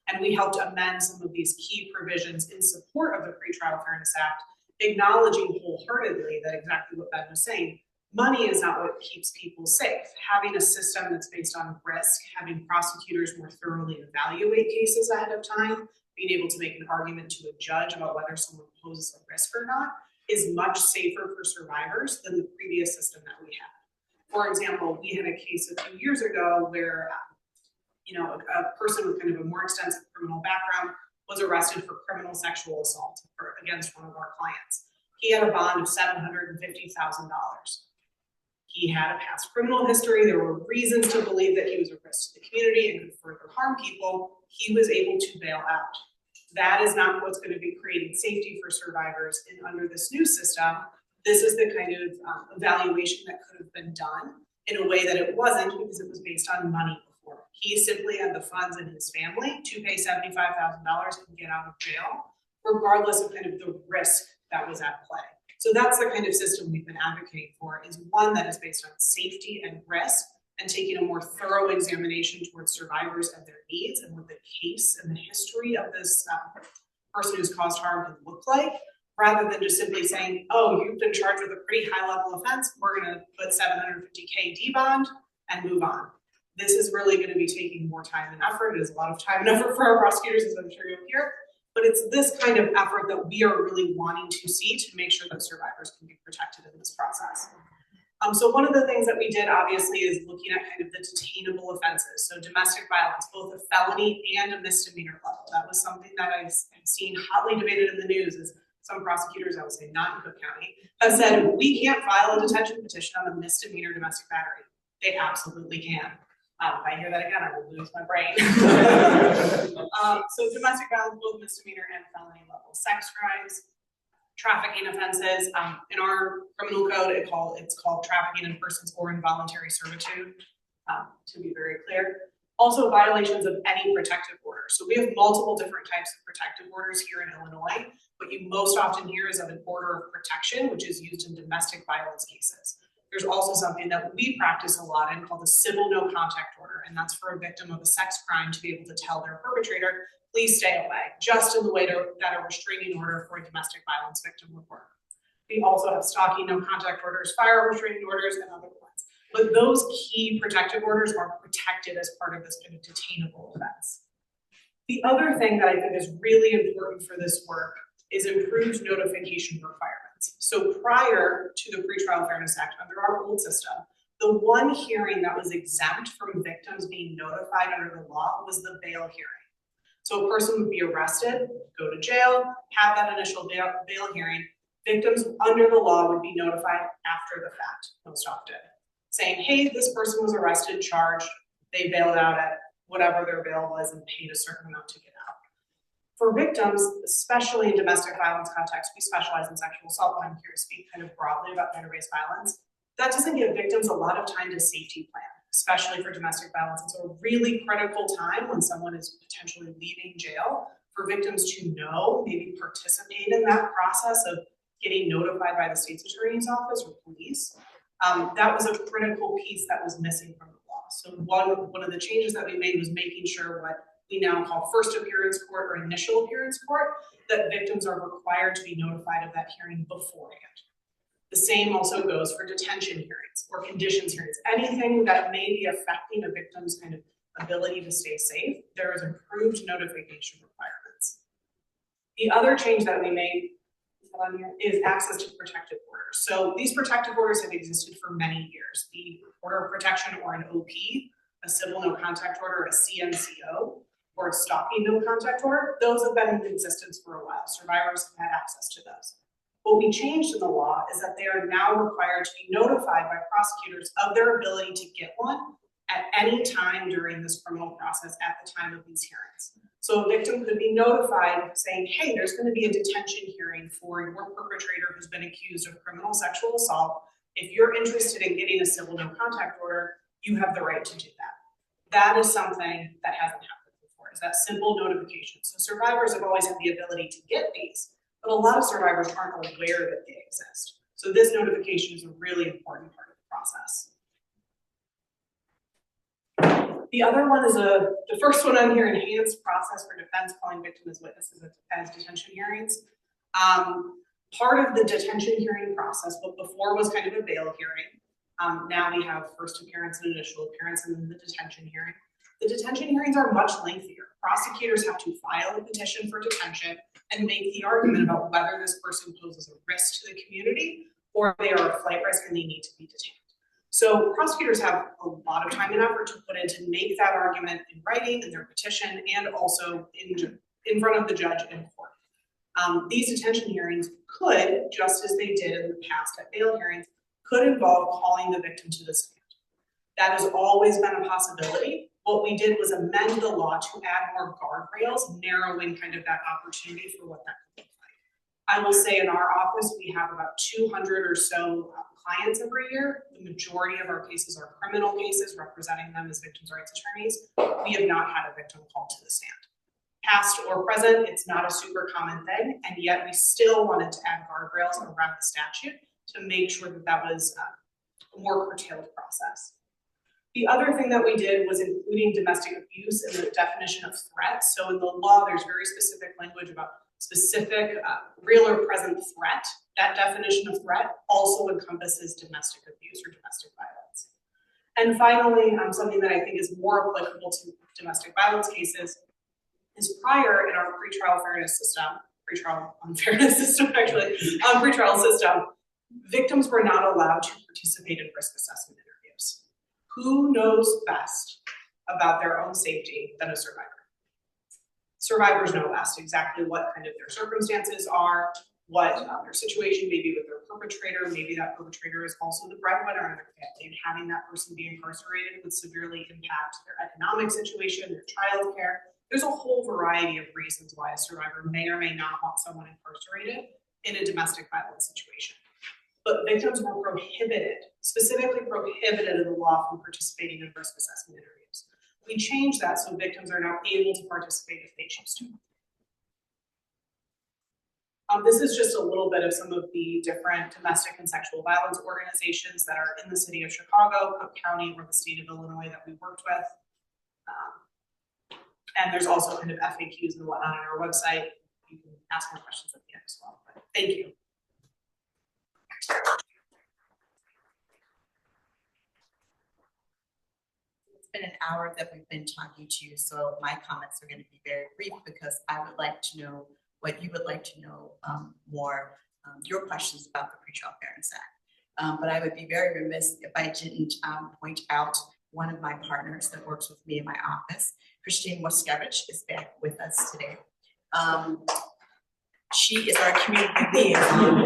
S9: And we helped amend some of these key provisions in support of the Pretrial Fairness Act, acknowledging wholeheartedly that exactly what Ben was saying, money is not what keeps people safe. Having a system that's based on risk, having prosecutors more thoroughly evaluate cases ahead of time, being able to make an argument to a judge about whether someone poses a risk or not, is much safer for survivors than the previous system that we had. For example, we had a case a few years ago where a person with kind of a more extensive criminal background was arrested for criminal sexual assault against one of our clients. He had a bond of $750,000. He had a past criminal history. There were reasons to believe that he was a risk to the community and could further harm people. He was able to bail out. That is not what's going to be creating safety for survivors under this new system. This is the kind of evaluation that could have been done in a way that it wasn't because it was based on money before. He simply had the funds in his family to pay $75,000 and get out of jail, regardless of kind of the risk that was at play. So that's the kind of system we've been advocating for, is one that is based on safety and risk and taking a more thorough examination towards survivors and their needs and what the case and the history of this person who's caused harm can look like, rather than just simply saying, oh, you've been charged with a pretty high level offense, we're gonna put $750K D bond and move on. This is really gonna be taking more time and effort. It is a lot of time and effort for our prosecutors, as I'm sure you'll hear, but it's this kind of effort that we are really wanting to see to make sure that survivors can be protected in this process. So one of the things that we did obviously is looking at kind of the detainable offenses. So domestic violence, both a felony and a misdemeanor level. That was something that I've seen hotly debated in the news, is some prosecutors, I would say not in Cook County, have said we can't file a detention petition on a misdemeanor domestic battery. They absolutely can. If I hear that again, I will lose my brain. So domestic violence, both misdemeanor and felony level. Sex crimes, trafficking offenses. In our criminal code, it's called trafficking in persons or involuntary servitude, to be very clear. Also violations of any protective order. So we have multiple different types of protective orders here in Illinois. What you most often hear is of an order of protection, which is used in domestic violence cases. There's also something that we practice a lot in called a civil no contact order, and that's for a victim of a sex crime to be able to tell their perpetrator, please stay away, just in the way that a restraining order for a domestic violence victim would work. We also have stalking no contact orders, firearm restraining orders, and other ones. But those key protective orders are protected as part of this kind of detainable offense. The other thing that I think is really important for this work is improved notification requirements. So prior to the Pretrial Fairness Act, under our old system, the one hearing that was exempt from victims being notified under the law was the bail hearing. So a person would be arrested, go to jail, have that initial bail hearing. Victims under the law would be notified after the fact, most often, saying, hey, this person was arrested, charged, they bailed out at whatever their bail was and paid a certain amount to get out. For victims, especially in domestic violence context, we specialize in sexual assault, but I'm here to speak kind of broadly about gender-based violence. That doesn't give victims a lot of time to safety plan, especially for domestic violence. It's a really critical time when someone is potentially leaving jail for victims to know, maybe participate in that process of getting notified by the state's attorney's office or police. That was a critical piece that was missing from the law. So one of the changes that we made was making sure what we now call first appearance court or initial appearance court, that victims are required to be notified of that hearing beforehand. The same also goes for detention hearings or conditions hearings. Anything that may be affecting a victim's kind of ability to stay safe, there is improved notification requirements. The other change that we made is access to protective orders. So these protective orders have existed for many years. The order of protection, or an OP, a civil no contact order, a CNCO, or a stalking no contact order, those have been in existence for a while. Survivors have had access to those. What we changed in the law is that they are now required to be notified by prosecutors of their ability to get one at any time during this criminal process at the time of these hearings. So a victim could be notified saying, hey, there's going to be a detention hearing for your perpetrator who's been accused of criminal sexual assault. If you're interested in getting a civil no contact order, you have the right to do that. That is something that hasn't happened before, is that simple notification. So survivors have always had the ability to get these, but a lot of survivors aren't aware that they exist. So this notification is a really important part of the process. The other one is the first one on here, enhanced process for defense calling victim as witnesses at detention hearings. Part of the detention hearing process, what before was kind of a bail hearing, now we have first appearance and initial appearance and then the detention hearing. The detention hearings are much lengthier. Prosecutors have to file a petition for detention and make the argument about whether this person poses a risk to the community or they are a flight risk and they need to be detained. So prosecutors have a lot of time and effort to put in to make that argument in writing in their petition and also in front of the judge in court. These detention hearings could, just as they did in the past at bail hearings, could involve calling the victim to the stand. That has always been a possibility. What we did was amend the law to add more guardrails, narrowing kind of that opportunity for what that could look like. I will say in our office, we have about 200 or so clients every year. The majority of our cases are criminal cases representing them as victims' rights attorneys. We have not had a victim called to the stand. Past or present, it's not a super common thing, and yet we still wanted to add guardrails around the statute to make sure that that was a more curtailed process. The other thing that we did was including domestic abuse in the definition of threat. So in the law, there's very specific language about specific real or present threat. That definition of threat also encompasses domestic abuse or domestic violence. And finally, something that I think is more applicable to domestic violence cases is prior in our pretrial fairness system, pretrial unfairness system actually, pretrial system, victims were not allowed to participate in risk assessment interviews. Who knows best about their own safety than a survivor? Survivors know best exactly what kind of their circumstances are, what their situation may be with their perpetrator. Maybe that perpetrator is also the breadwinner in their family, and having that person be incarcerated would severely impact their economic situation, their child care. There's a whole variety of reasons why a survivor may or may not want someone incarcerated in a domestic violence situation. But victims were prohibited, specifically prohibited in the law from participating in risk assessment interviews. We changed that so victims are now able to participate if they choose to. This is just a little bit of some of the different domestic and sexual violence organizations that are in the city of Chicago, Cook County, or the state of Illinois that we worked with. And there's also kind of FAQs and whatnot on our website. You can ask more questions at the end as well. But thank you.
S10: It's been an hour that we've been talking to you, so my comments are going to be very brief because I would like to know what you would like to know more, your questions about the Pretrial Fairness Act. But I would be very remiss if I didn't point out one of my partners that works with me in my office. Christine Moskevich is back with us today. She is our community liaison.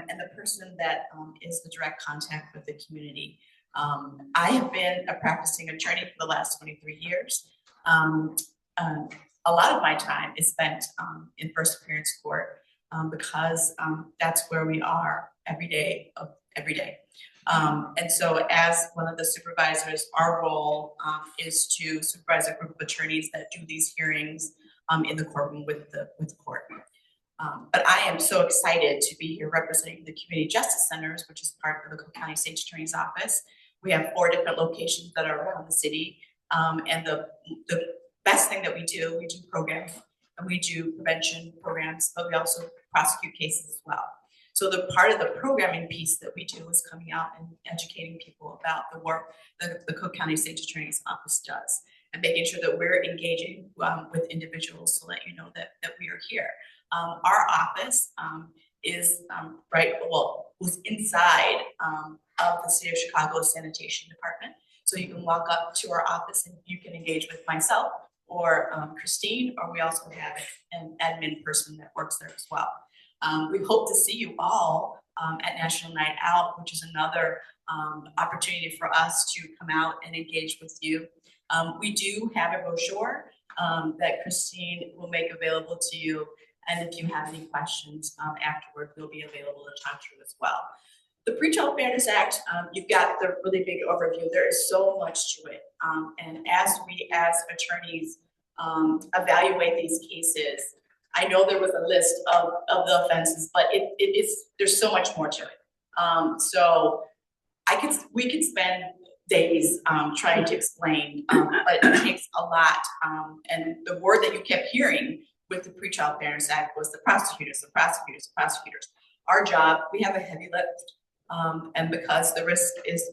S10: And the person that is the direct contact with the community. I have been a practicing attorney for the last 23 years. A lot of my time is spent in first appearance court because that's where we are every day. And so as one of the supervisors, our role is to supervise a group of attorneys that do these hearings in the courtroom with the court. But I am so excited to be here representing the community justice centers, which is part of the Cook County State's Attorney's Office. We have 4 different locations that are around the city. And the best thing that we do programs and we do prevention programs, but we also prosecute cases as well. So the part of the programming piece that we do is coming out and educating people about the work that the Cook County State's Attorney's Office does and making sure that we're engaging with individuals to let you know that we are here. Our office is was inside of the City of Chicago Sanitation Department. So you can walk up to our office and you can engage with myself or Christine, or we also have an admin person that works there as well. We hope to see you all at National Night Out, which is another opportunity for us to come out and engage with you. We do have a brochure that Christine will make available to you. And if you have any questions afterward, we'll be available to talk to you as well. The Pretrial Fairness Act, you've got the really big overview. There is so much to it. And as we, as attorneys, evaluate these cases, I know there was a list of the offenses, but there's so much more to it. So we could spend days trying to explain, but it takes a lot. And the word that you kept hearing with the Pretrial Fairness Act was the prosecutors, the prosecutors, the prosecutors. Our job, we have a heavy lift, and because the risk is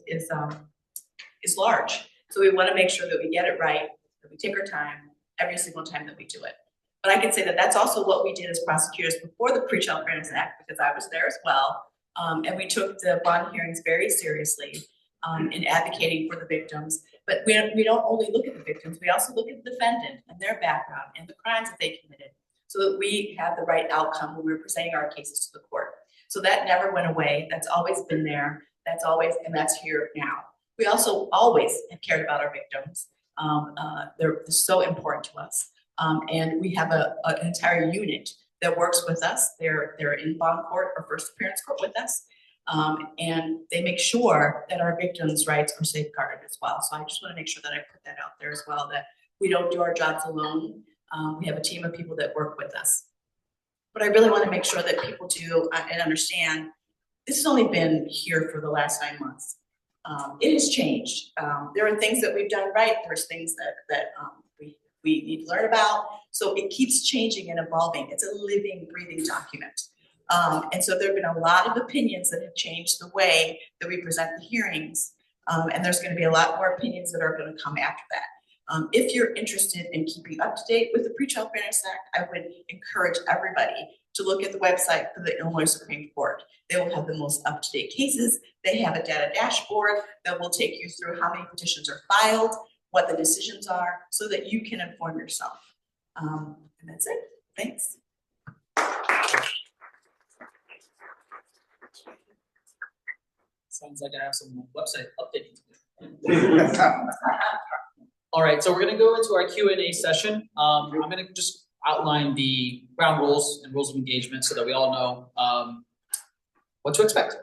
S10: large. So we want to make sure that we get it right, that we take our time every single time that we do it. But I can say that that's also what we did as prosecutors before the Pretrial Fairness Act, because I was there as well. And we took the bond hearings very seriously in advocating for the victims. But we don't only look at the victims, we also look at the defendant and their background and the crimes that they committed, so that we have the right outcome when we're presenting our cases to the court. So that never went away. That's always been there. And that's here now. We also always have cared about our victims. They're so important to us. And we have an entire unit that works with us. They're in bond court or first appearance court with us. And they make sure that our victims' rights are safeguarded as well. So I just want to make sure that I put that out there as well, that we don't do our jobs alone. We have a team of people that work with us. But I really want to make sure that people do and understand this has only been here for the last 9 months. It has changed. There are things that we've done right. There's things that we need to learn about. So it keeps changing and evolving. It's a living, breathing document. And so there have been a lot of opinions that have changed the way that we present the hearings. And there's going to be a lot more opinions that are going to come after that. If you're interested in keeping up to date with the Pretrial Fairness Act, I would encourage everybody to look at the website for the Illinois Supreme Court. They will have the most up-to-date cases. They have a data dashboard that will take you through how many petitions are filed, what the decisions are, so that you can inform yourself. And that's it. Thanks.
S1: Sounds like I have some website updating to do. All right, so we're gonna go into our Q&A session. I'm gonna just outline the ground rules and rules of engagement so that we all know what to expect.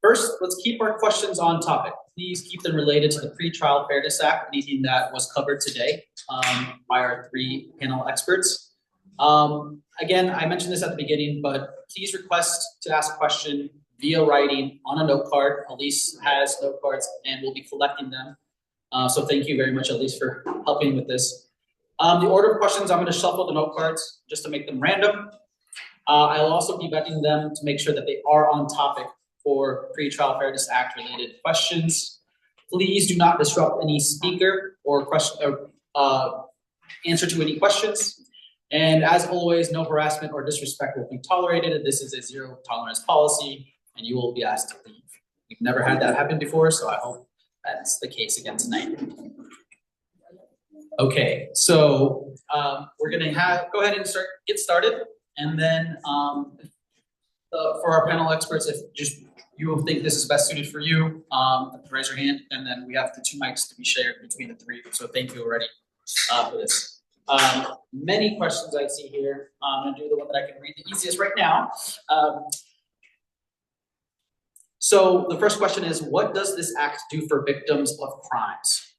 S1: First, let's keep our questions on topic. Please keep them related to the Pretrial Fairness Act, anything that was covered today by our 3 panel experts. Again, I mentioned this at the beginning, but please request to ask a question via writing on a note card. Elise has note cards and we'll be collecting them. So thank you very much, Elise, for helping with this. The order of questions, I'm going to shuffle the note cards just to make them random. I'll also be vetting them to make sure that they are on topic for Pretrial Fairness Act related questions. Please do not disrupt any speaker or question or answer to any questions. And as always, no harassment or disrespect will be tolerated. This is a zero tolerance policy and you will be asked to leave. We've never had that happen before, so I hope that's the case again tonight. Okay, so we're gonna go ahead and get started. And then for our panel experts, if you think this is best suited for you, raise your hand, and then we have the 2 mics to be shared between the 3. So thank you already for this. Many questions I see here. I'm gonna do the one that I can read the easiest right now. So the first question is, what does this act do for victims of crimes?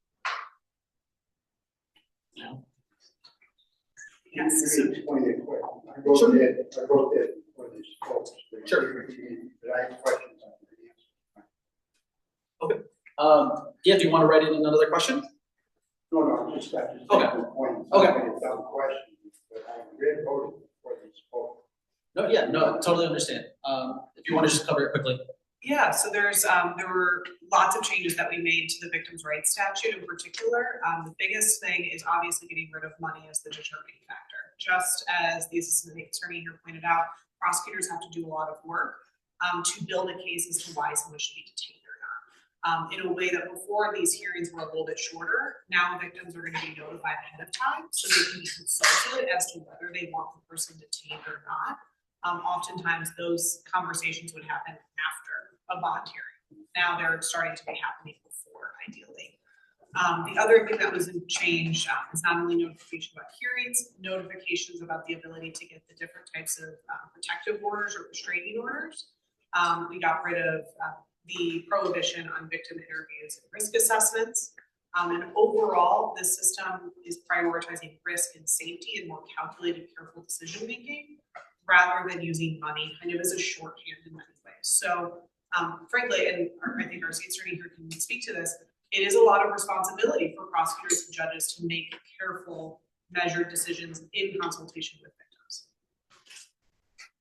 S1: No?
S9: Yes.
S4: Explain it quick. I wrote that for these folks.
S1: Sure.
S4: But I have questions on the
S1: Okay. Yeah, do you want to write in another question?
S4: No, just okay. Point.
S1: Okay.
S4: Some questions, but I read voted for these folks.
S1: No, yeah, no, I totally understand. If you want to just cover it quickly.
S9: Yeah, so there were lots of changes that we made to the victims' rights statute in particular. The biggest thing is obviously getting rid of money as the determining factor. Just as the assistant attorney here pointed out, prosecutors have to do a lot of work to build a case as to why someone should be detained or not. In a way that before these hearings were a little bit shorter, now victims are going to be notified ahead of time so they can be consulted as to whether they want the person detained or not. Oftentimes those conversations would happen after a bond hearing. Now they're starting to be happening before, ideally. The other thing that was changed is not only notification about hearings, notifications about the ability to get the different types of protective orders or restraining orders. We got rid of the prohibition on victim interviews and risk assessments. And overall, this system is prioritizing risk and safety and more calculated, careful decision-making rather than using money kind of as a shorthand in many ways. So frankly, and I think our state attorney here can speak to this, it is a lot of responsibility for prosecutors and judges to make careful, measured decisions in consultation with victims.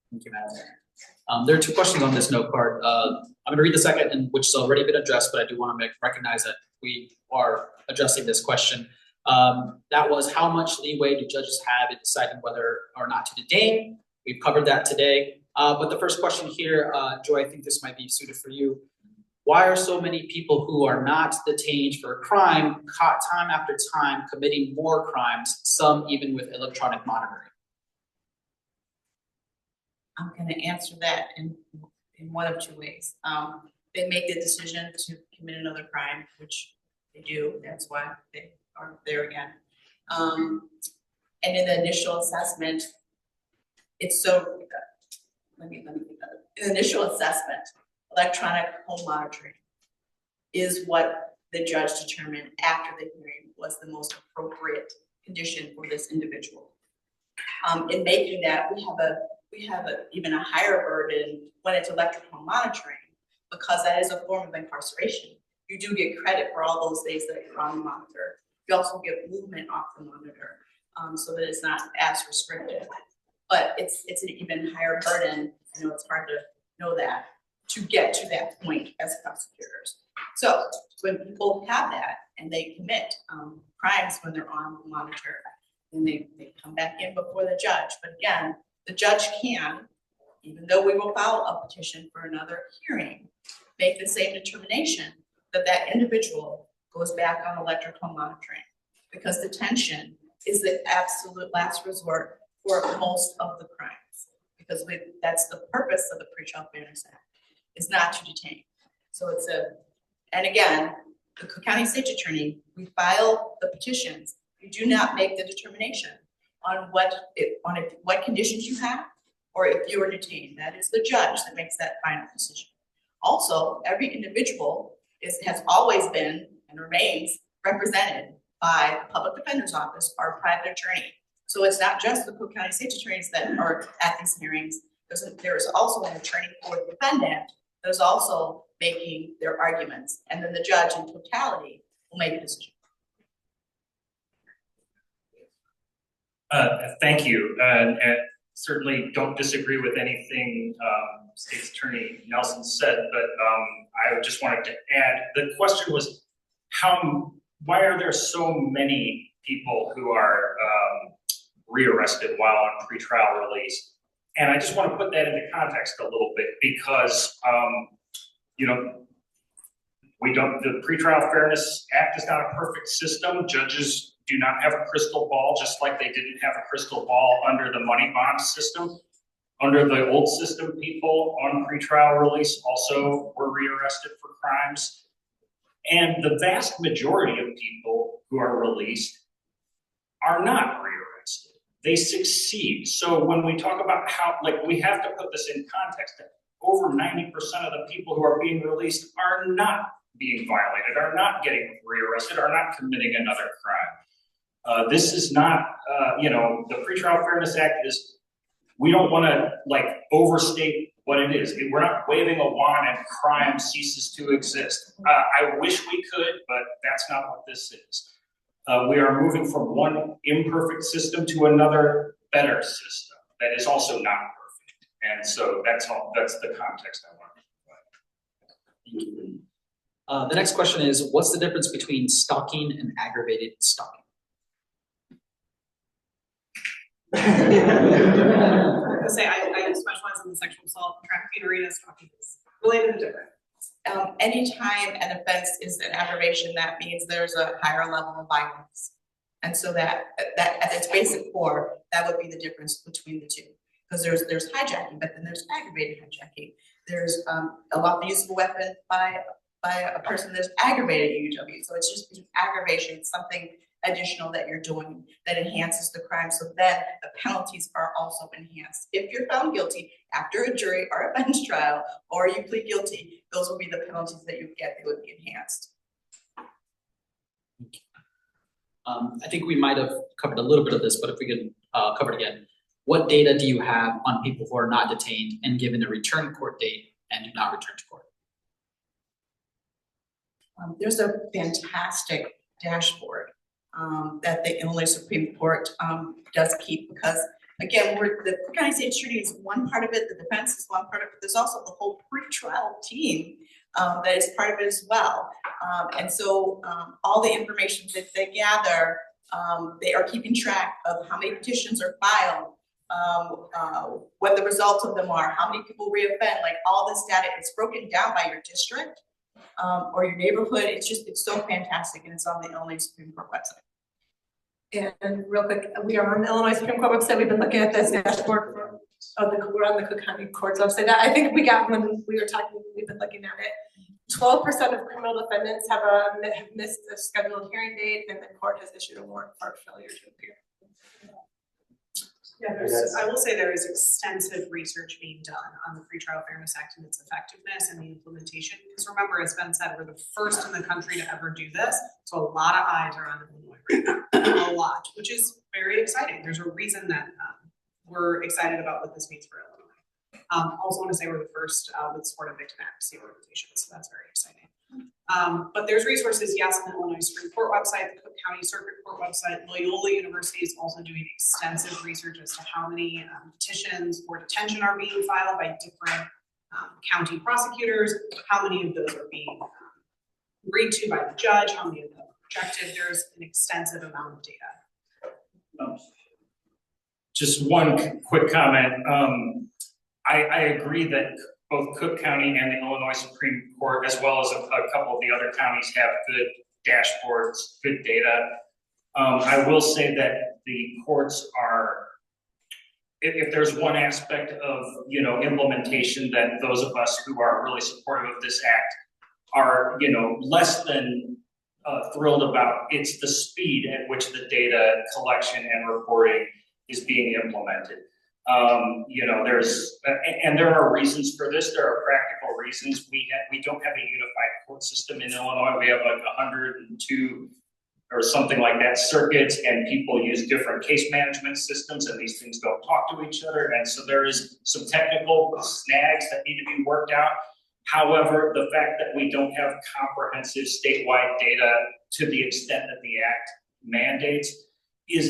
S1: Thank you, Madam. There are two questions on this note card. I'm going to read the second, and which has already been addressed, but I do want to recognize that we are addressing this question. That was, how much leeway do judges have in deciding whether or not to detain? We've covered that today. But the first question here, Joy, I think this might be suited for you. Why are so many people who are not detained for a crime caught time after time committing more crimes, some even with electronic monitoring?
S10: I'm going to answer that in one of two ways. They make the decision to commit another crime, which they do. That's why they are there again. And in the initial assessment, it's so. Let me think of it. In the initial assessment, electronic home monitoring is what the judge determined after the hearing was the most appropriate condition for this individual. In making that, we have even a higher burden when it's electronic home monitoring, because that is a form of incarceration. You do get credit for all those days that you're on the monitor. You also get movement off the monitor, so that it's not as restrictive. But it's an even higher burden. I know it's hard to know that, to get to that point as prosecutors. So when people have that and they commit crimes when they're on the monitor, then they come back in before the judge. But again, the judge can, even though we will file a petition for another hearing, make the same determination that that individual goes back on electrical monitoring, because detention is the absolute last resort for most of the crimes, because that's the purpose of the Pretrial Fairness Act, is not to detain. So and again, the Cook County State's Attorney, we file the petitions. You do not make the determination on what conditions you have, or if you are detained. That is the judge that makes that final decision. Also, every individual has always been and remains represented by the public defender's office or a private attorney. So it's not just the Cook County State's Attorneys that are at these hearings. There's also an attorney for the defendant that is also making their arguments, and then the judge in totality will make a decision.
S8: Thank you, and certainly don't disagree with anything State's Attorney Nelson said, but I just wanted to add, the question was, why are there so many people who are rearrested while on pretrial release? And I just want to put that into context a little bit, because the Pretrial Fairness Act is not a perfect system. Judges do not have a crystal ball, just like they didn't have a crystal ball under the money bond system. Under the old system, people on pretrial release also were rearrested for crimes. And the vast majority of people who are released are not rearrested. They succeed. So when we talk about we have to put this in context, that over 90% of the people who are being released are not being violated, are not getting rearrested, are not committing another crime. This is not, the Pretrial Fairness Act is, we don't want to overstate what it is. We're not waving a wand and crime ceases to exist. I wish we could, but that's not what this is. We are moving from one imperfect system to another better system that is also not perfect. And so that's the context I want to provide.
S1: Thank you. The next question is, what's the difference between stalking and aggravated stalking?
S9: I say I specialize in the sexual assault and trafficking arena. Stalking is related and different.
S10: Anytime an offense is an aggravation, that means there's a higher level of violence. And so that at its basic core, that would be the difference between the two. Because there's hijacking, but then there's aggravated hijacking. There's a lawful use of a weapon by a person. There's aggravated UW. So it's just aggravation, something additional that you're doing that enhances the crime, so that the penalties are also enhanced. If you're found guilty after a jury or a bench trial, or you plead guilty, those will be the penalties that you get, they would be enhanced.
S1: I think we might have covered a little bit of this, but if we could cover it again. What data do you have on people who are not detained and given a return court date and do not return to court?
S10: There's a fantastic dashboard that the Illinois Supreme Court does keep, because again, the Cook County State Attorney is one part of it, the defense is one part of it, there's also the whole pretrial team that is part of it as well. And so all the information that they gather, they are keeping track of how many petitions are filed, what the results of them are, how many people reoffend, like all this data, it's broken down by your district or your neighborhood. It's so fantastic, and it's on the Illinois Supreme Court website.
S2: And real quick, we are on the Illinois Supreme Court website. We've been looking at this dashboard we're on the Cook County Court's website. I think we got when we were talking, we've been looking at it. 12% of criminal defendants have missed a scheduled hearing date, and the court has issued a warrant for failure to appear.
S9: Yeah, I will say there is extensive research being done on the Pretrial Fairness Act and its effectiveness and the implementation. Because remember, as Ben said, we're the first in the country to ever do this. So a lot of eyes are on Illinois right now, a lot, which is very exciting. There's a reason that we're excited about what this means for Illinois. Also want to say we're the first with support of victim advocacy organizations, so that's very exciting. But there's resources, yes, on the Illinois Supreme Court website, the Cook County Circuit Court website. Loyola University is also doing extensive research as to how many petitions for detention are being filed by different county prosecutors, how many of those are being agreed to by the judge, how many of them are rejected. There's an extensive amount of data.
S8: Just one quick comment. I agree that both Cook County and the Illinois Supreme Court, as well as a couple of the other counties, have good dashboards, good data. I will say that the courts are, if there's one aspect of, implementation that those of us who are really supportive of this act are, less than thrilled about, it's the speed at which the data collection and reporting is being implemented. There are reasons for this. There are practical reasons. We don't have a unified court system in Illinois. We have like 102 or something like that circuits, and people use different case management systems, and these things don't talk to each other. And so there is some technical snags that need to be worked out. However, the fact that we don't have comprehensive statewide data to the extent that the act mandates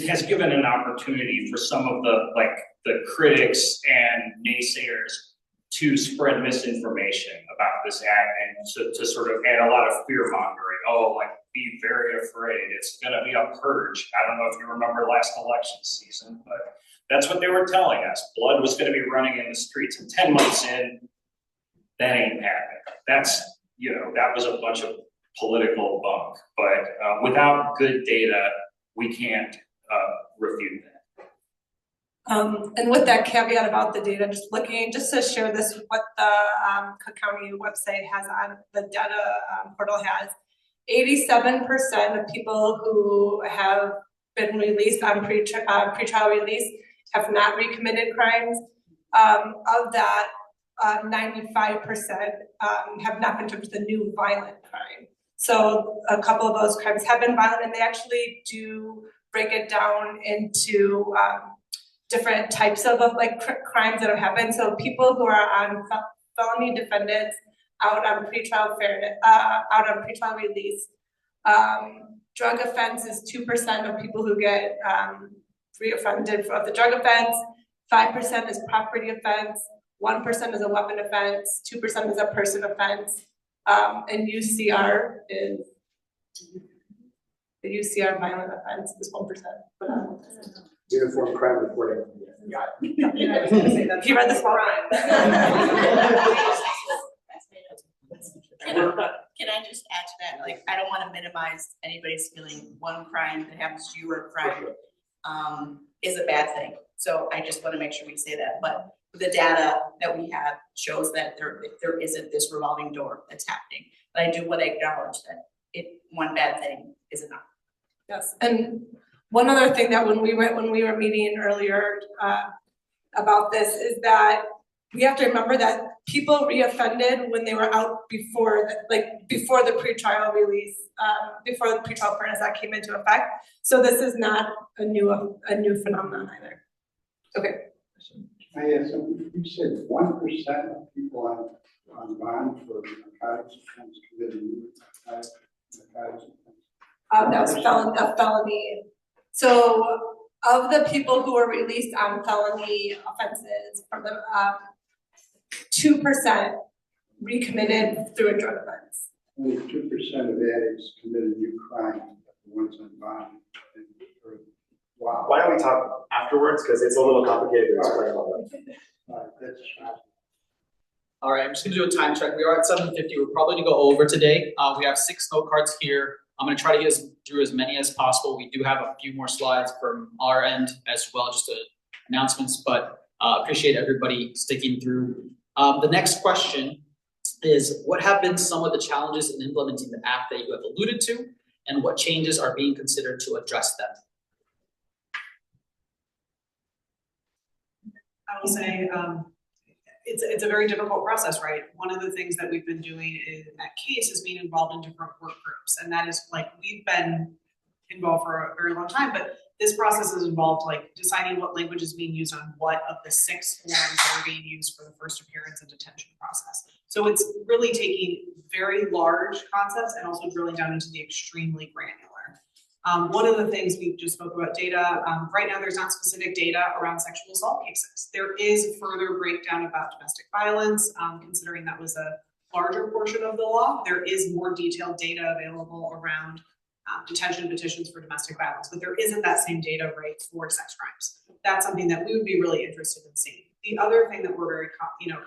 S8: has given an opportunity for some of the critics and naysayers to spread misinformation about this act and to sort of add a lot of fear mongering. Oh, be very afraid. It's going to be a purge. I don't know if you remember last election season, but that's what they were telling us. Blood was going to be running in the streets, and 10 months in, that ain't happening. That's, that was a bunch of political bunk. But without good data, we can't refute that.
S2: And with that caveat about the data, just to share this, what the Cook County website has on the data portal has, 87% of people who have been released on pretrial release have not recommitted crimes. Of that, 95% have not been charged with a new violent crime. So a couple of those crimes have been violent, and they actually do break it down into different types of crimes that have happened. So people who are on felony defendants out on pretrial release. Drug offense is 2% of people who get reoffended of the drug offense. 5% is property offense. 1% is a weapon offense. 2% is a person offense. And UCR is the UCR violent offense is 1%.
S4: Uniform crime reporting.
S2: He read the small print.
S10: Can I just add to that? I don't want to minimize anybody's feeling one crime that happens to you or a crime is a bad thing. So I just want to make sure we say that. But the data that we have shows that there isn't this revolving door that's happening. But I do want to acknowledge that one bad thing is enough.
S2: Yes, and one other thing that when we were meeting earlier about this is that we have to remember that people reoffended when they were out before the pretrial release, before the pretrial fairness act came into effect. So this is not a new phenomenon either. Okay.
S11: I asked, you said 1% of people on bond for narcotics offense committed narcotics offense.
S2: That was a felony. So of the people who were released on felony offenses from the 2% recommitted through a drug offense.
S11: Only 2% of addicts committed new crime, the ones on bond. Wow.
S3: Why don't we talk afterwards, because it's a little complicated to explain all that.
S11: That's shocking.
S1: All right, I'm just gonna do a time check. We are at 7:50. We're probably gonna go over today. We have 6 note cards here. I'm gonna try to get through as many as possible. We do have a few more slides from our end as well, just announcements, but appreciate everybody sticking through. The next question is, what have been some of the challenges in implementing the act that you have alluded to, and what changes are being considered to address them?
S9: I will say, it's a very difficult process, right? One of the things that we've been doing at CASE is being involved in different work groups. And that is like, we've been involved for a very long time, but this process is involved like deciding what language is being used on what of the 6 forms that are being used for the first appearance and detention process. So it's really taking very large concepts and also drilling down into the extremely granular. One of the things we just spoke about data, right now there's not specific data around sexual assault cases. There is further breakdown about domestic violence, considering that was a larger portion of the law. There is more detailed data available around detention petitions for domestic violence, but there isn't that same data rate for sex crimes. That's something that we would be really interested in seeing. The other thing that we're very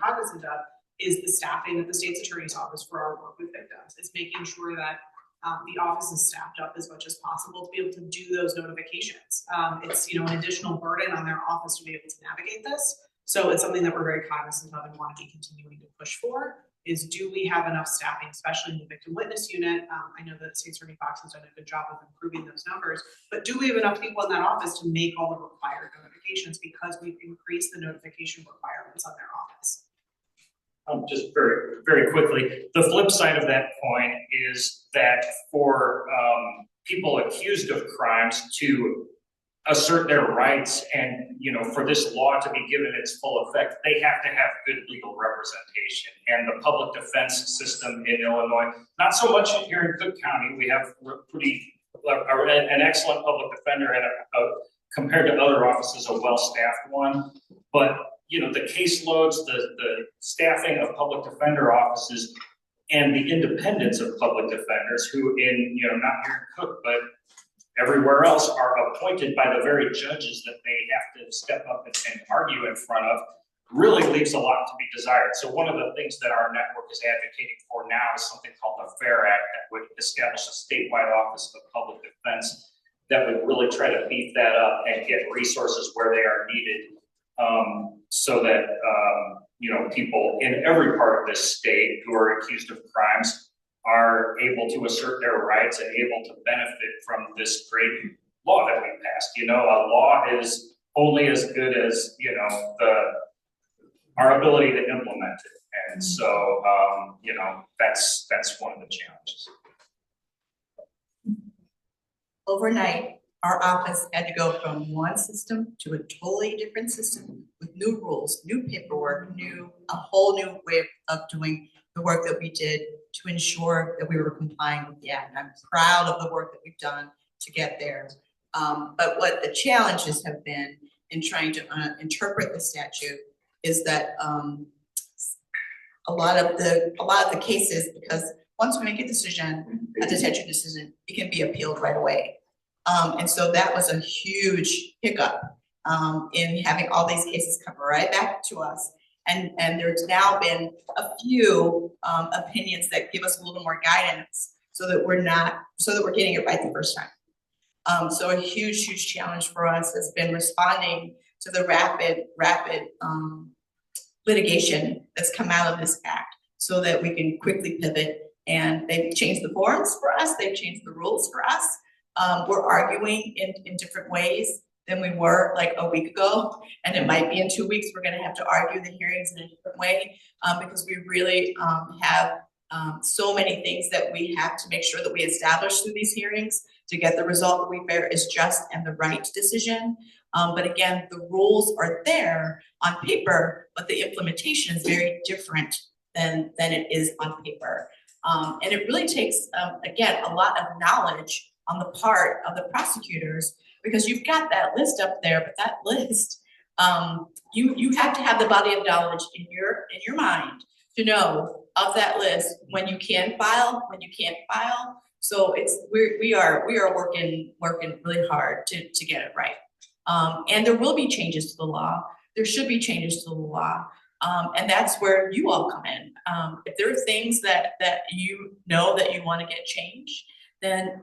S9: cognizant of is the staffing at the state's attorney's office for our work with victims. It's making sure that the office is staffed up as much as possible to be able to do those notifications. It's an additional burden on their office to be able to navigate this. So it's something that we're very cognizant of and want to be continuing to push for, is do we have enough staffing, especially in the victim witness unit? I know that State Attorney Fox has done a good job of improving those numbers, but do we have enough people in that office to make all the required notifications, because we've increased the notification requirements on their office?
S8: Just very, very quickly, the flip side of that coin is that for people accused of crimes to assert their rights and, for this law to be given its full effect, they have to have good legal representation. And the public defense system in Illinois, not so much here in Cook County, we have an excellent public defender and compared to other offices, a well-staffed one. But the caseloads, the staffing of public defender offices, and the independence of public defenders who not here in Cook, but everywhere else are appointed by the very judges that they have to step up and argue in front of, really leaves a lot to be desired. So one of the things that our network is advocating for now is something called the FAIR Act that would establish a statewide office of public defense that would really try to beef that up and get resources where they are needed, so that people in every part of this state who are accused of crimes are able to assert their rights and able to benefit from this great law that we passed. A law is only as good as our ability to implement it, and so that's one of the challenges.
S10: Overnight, our office had to go from one system to a totally different system with new rules, new paperwork, a whole new way of doing the work that we did to ensure that we were complying with the act. I'm proud of the work that we've done to get there. But what the challenges have been in trying to interpret the statute is that a lot of the cases, because once we make a decision, a detention decision, it can be appealed right away. And so that was a huge hiccup in having all these cases come right back to us. And there's now been a few opinions that give us a little more guidance so that we're getting it right the first time. So a huge challenge for us has been responding to the rapid litigation that's come out of this act so that we can quickly pivot. And they've changed the forms for us, they've changed the rules for us. We're arguing in different ways than we were like a week ago. And it might be in 2 weeks, we're gonna have to argue the hearings in a different way, because we really have so many things that we have to make sure that we establish through these hearings to get the result that we bear is just and the right decision. But again, the rules are there on paper, but the implementation is very different than it is on paper. And it really takes, again, a lot of knowledge on the part of the prosecutors, because you've got that list up there, but that list, you have to have the body of knowledge in your mind to know of that list when you can file, when you can't file. So we are working really hard to get it right. And there will be changes to the law. There should be changes to the law. And that's where you all come in. If there are things that you know that you want to get changed, then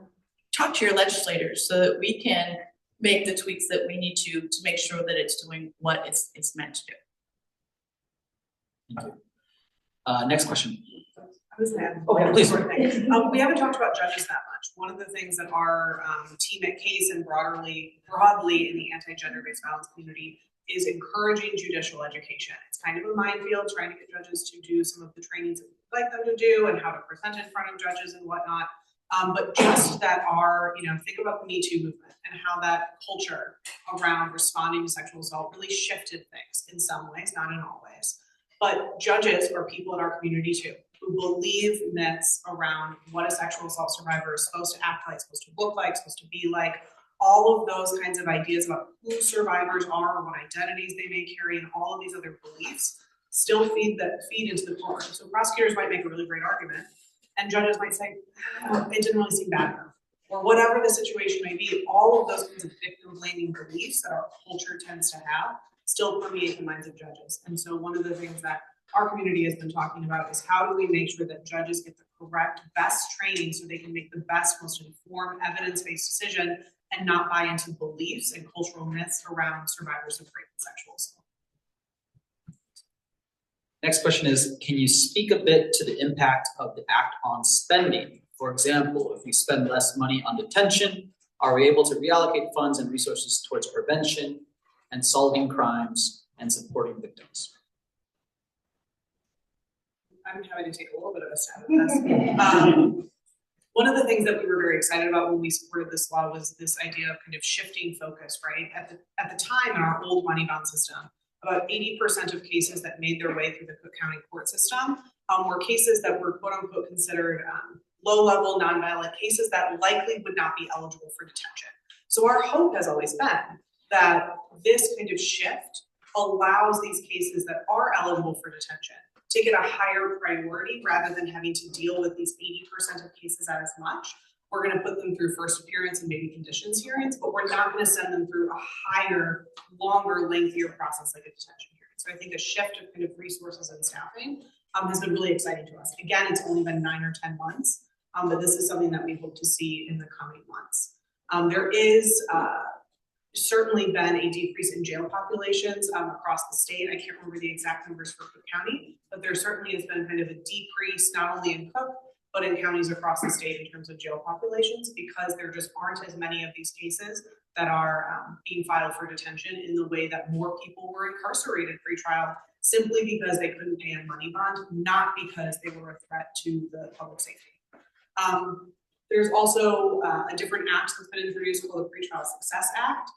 S10: talk to your legislators so that we can make the tweaks that we need to make sure that it's doing what it's meant to do.
S1: Thank you. Next question.
S9: I was gonna add
S1: Okay, please.
S9: We haven't talked about judges that much. One of the things that our team at CASE and broadly in the anti-gender-based violence community is encouraging judicial education. It's kind of a minefield trying to get judges to do some of the trainings that we'd like them to do and how to present in front of judges and whatnot. But just that think about the Me Too movement and how that culture around responding to sexual assault really shifted things in some ways, not in all ways. But judges are people in our community too, who believe myths around what a sexual assault survivor is supposed to act like, supposed to look like, supposed to be like. All of those kinds of ideas about who survivors are, what identities they may carry, and all of these other beliefs still feed into the court. So prosecutors might make a really great argument, and judges might say, it didn't really seem bad enough. Or whatever the situation may be, all of those kinds of victim-blaming beliefs that our culture tends to have still permeate the minds of judges. And so one of the things that our community has been talking about is how do we make sure that judges get the correct, best training so they can make the best, most informed, evidence-based decision and not buy into beliefs and cultural myths around survivors of rape and sexual assault.
S1: Next question is, can you speak a bit to the impact of the act on spending? For example, if we spend less money on detention, are we able to reallocate funds and resources towards prevention and solving crimes and supporting victims?
S9: I'm happy to take a little bit of a stab at this. One of the things that we were very excited about when we supported this law was this idea of kind of shifting focus, right? At the time in our old money bond system, about 80% of cases that made their way through the Cook County court system were cases that were quote unquote considered low-level nonviolent cases that likely would not be eligible for detention. So our hope has always been that this kind of shift allows these cases that are eligible for detention to get a higher priority rather than having to deal with these 80% of cases as much. We're going to put them through first appearance and maybe conditions hearings, but we're not going to send them through a higher, longer, lengthier process like a detention hearing. So I think a shift of kind of resources and staffing has been really exciting to us. Again, it's only been 9 or 10 months, but this is something that we hope to see in the coming months. There is certainly been a decrease in jail populations across the state. I can't remember the exact numbers for Cook County, but there certainly has been kind of a decrease, not only in Cook, but in counties across the state in terms of jail populations, because there just aren't as many of these cases that are being filed for detention in the way that more people were incarcerated pre-trial simply because they couldn't pay a money bond, not because they were a threat to the public safety. There's also a different act that's been introduced called the Pretrial Success Act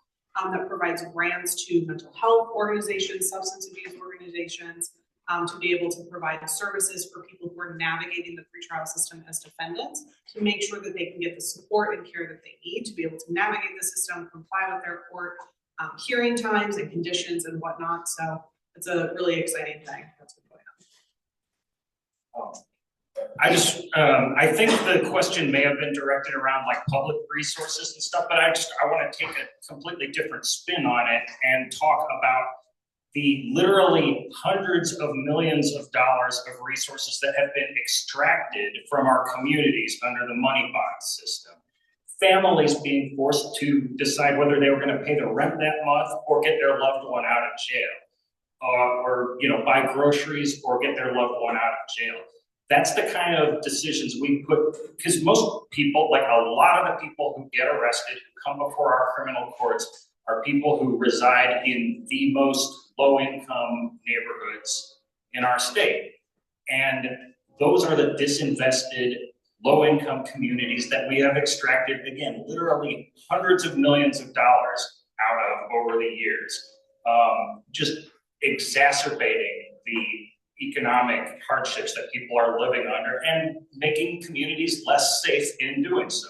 S9: that provides grants to mental health organizations, substance abuse organizations, to be able to provide services for people who are navigating the pretrial system as defendants to make sure that they can get the support and care that they need to be able to navigate the system, comply with their court hearing times and conditions and whatnot. So it's a really exciting thing that's been going on.
S8: I think the question may have been directed around like public resources and stuff, but I want to take a completely different spin on it and talk about the literally hundreds of millions of dollars of resources that have been extracted from our communities under the money bond system. Families being forced to decide whether they were going to pay the rent that month or get their loved one out of jail, or buy groceries or get their loved one out of jail. That's the kind of decisions we put, because most people, like a lot of the people who get arrested, who come before our criminal courts, are people who reside in the most low-income neighborhoods in our state. And those are the disinvested, low-income communities that we have extracted, again, literally hundreds of millions of dollars out of over the years, just exacerbating the economic hardships that people are living under and making communities less safe in doing so.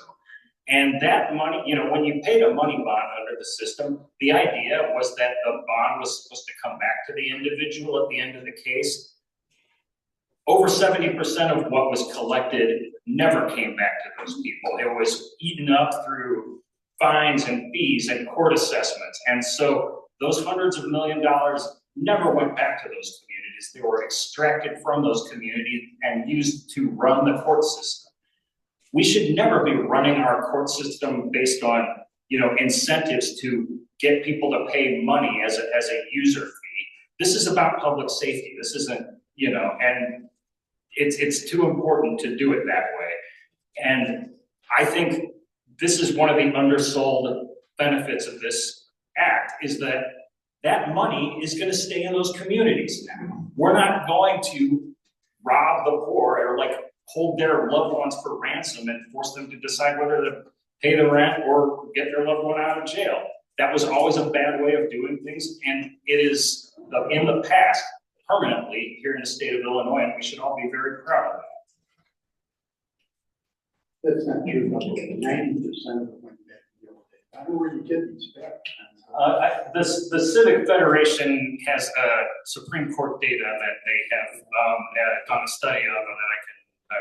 S8: And that money, you know, when you paid a money bond under the system, the idea was that the bond was supposed to come back to the individual at the end of the case. Over 70% of what was collected never came back to those people. It was eaten up through fines and fees and court assessments. And so those hundreds of millions of dollars never went back to those communities. They were extracted from those communities and used to run the court system. We should never be running our court system based on, you know, incentives to get people to pay money as a user fee. This is about public safety. This isn't, you know, and it's too important to do it that way. And I think this is one of the undersold benefits of this act, is that that money is going to stay in those communities now. We're not going to rob the poor or like hold their loved ones for ransom and force them to decide whether to pay the rent or get their loved one out of jail. That was always a bad way of doing things, and it is in the past permanently here in the state of Illinois, and we should all be very proud of that.
S11: That's not true, 90% of it went back to the old days. I don't know where you get these facts.
S8: The Civic Federation has Supreme Court data that they have done a study of and that I can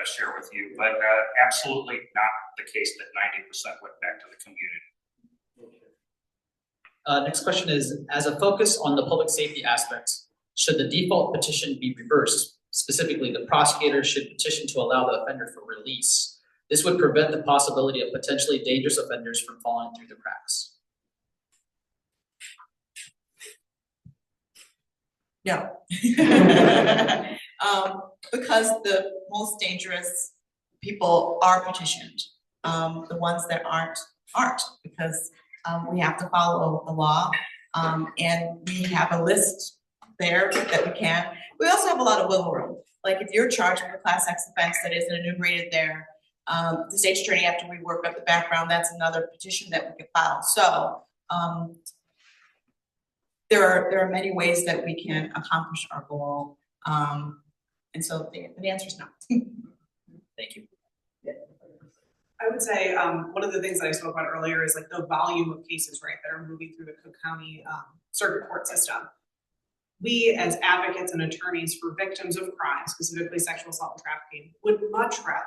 S8: share with you, but absolutely not the case that 90% went back to the community.
S1: Next question is, as a focus on the public safety aspects, should the default petition be reversed? Specifically, the prosecutor should petition to allow the offender for release. This would prevent the possibility of potentially dangerous offenders from falling through the cracks.
S10: No. Because the most dangerous people are petitioned. The ones that aren't, because we have to follow the law. And we have a list there that we can. We also have a lot of wiggle room. Like if you're charged with a Class X offense that isn't enumerated there, the state's attorney, after we work up the background, that's another petition that we can file. So there are many ways that we can accomplish our goal. And so the answer is no.
S1: Thank you.
S9: I would say one of the things that I spoke about earlier is like the volume of cases, right, that are moving through the Cook County circuit court system. We as advocates and attorneys for victims of crime, specifically sexual assault and trafficking, would much rather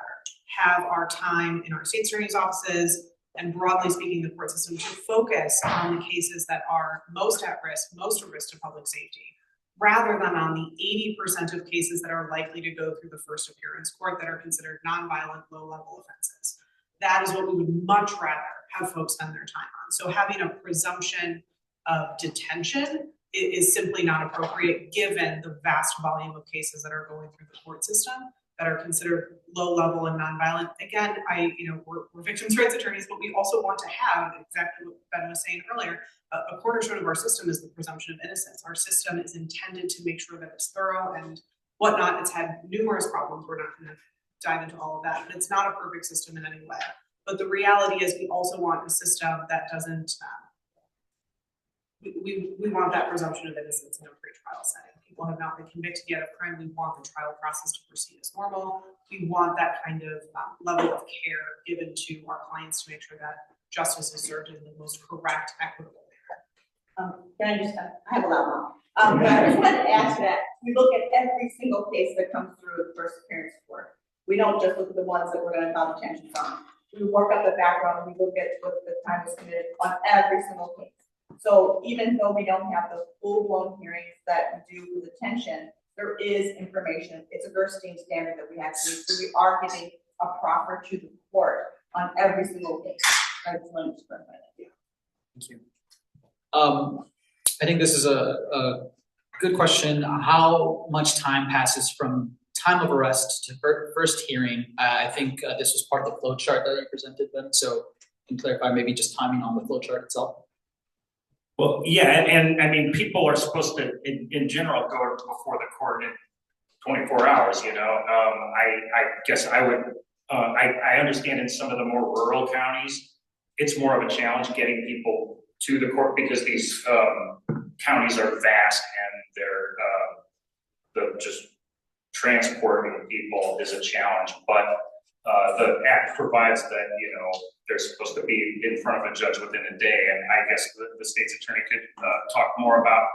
S9: have our time in our state attorney's offices and broadly speaking the court system to focus on the cases that are most at risk to public safety, rather than on the 80% of cases that are likely to go through the first appearance court that are considered nonviolent, low-level offenses. That is what we would much rather have folks spend their time on. So having a presumption of detention is simply not appropriate given the vast volume of cases that are going through the court system that are considered low-level and nonviolent. Again, we're victims' rights attorneys, but we also want to have, exactly what Ben was saying earlier, a cornerstone of our system is the presumption of innocence. Our system is intended to make sure that it's thorough and whatnot. It's had numerous problems. We're not going to dive into all of that, but it's not a perfect system in any way. But the reality is we also want a system that doesn't, we want that presumption of innocence in a pretrial setting. People have not been convicted yet of crime. We want the trial process to proceed as normal. We want that kind of level of care given to our clients to make sure that justice is served in the most correct, equitable manner.
S12: Can I just, I have a lot more. But I just wanted to add to that. We look at every single case that comes through the first appearance court. We don't just look at the ones that we're going to file detention from. We work up the background and we look at what the crime was committed on every single case. So even though we don't have the full-blown hearings that we do with detention, there is information. It's a Gerstein standard that we have to use. So we are giving a proffer to the court on every single case. I just wanted to clarify that.
S1: Thank you. I think this is a good question. How much time passes from time of arrest to first hearing, I think this was part of the flow chart that you presented then, so can you clarify maybe just timing on the flow chart itself?
S8: Well, yeah, and I mean, people are supposed to, in general, go before the court in 24 hours, you know. I guess I would, I understand in some of the more rural counties, it's more of a challenge getting people to the court because these counties are vast and they're just transporting people is a challenge. But the act provides that, you know, they're supposed to be in front of a judge within a day. And I guess the state's attorney could talk more about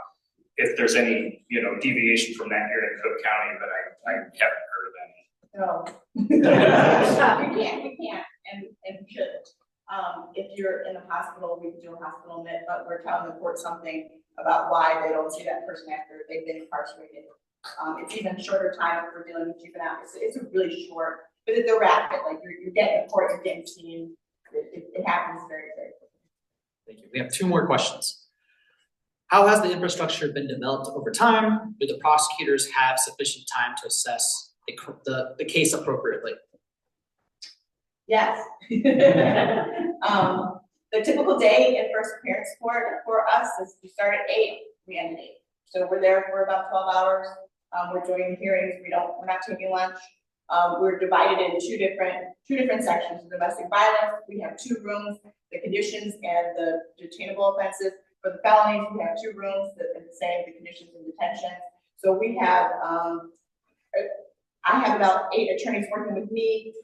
S8: if there's any, you know, deviation from that here in Cook County, but I haven't heard of any.
S12: No. We can't, and we shouldn't. If you're in the hospital, we can do a hospital admit, but we're telling the court something about why they don't see that person after they've been incarcerated. It's even shorter time if we're dealing with juveniles. It's a really short, but they're rapid. Like you're getting to court, you're getting seen. It happens very, very quickly.
S1: Thank you. We have two more questions. How has the infrastructure been developed over time? Do the prosecutors have sufficient time to assess the case appropriately?
S12: Yes. The typical day in first appearance court for us is we start at 8, we end at 8. So we're there for about 12 hours. We're doing hearings. We're not taking lunch. We're divided in two different sections. The domestic violence, we have 2 rooms, the conditions and the detainable offenses. For the felonies, we have 2 rooms, the same, the conditions and detention. So we have, I have about 8 attorneys working with me.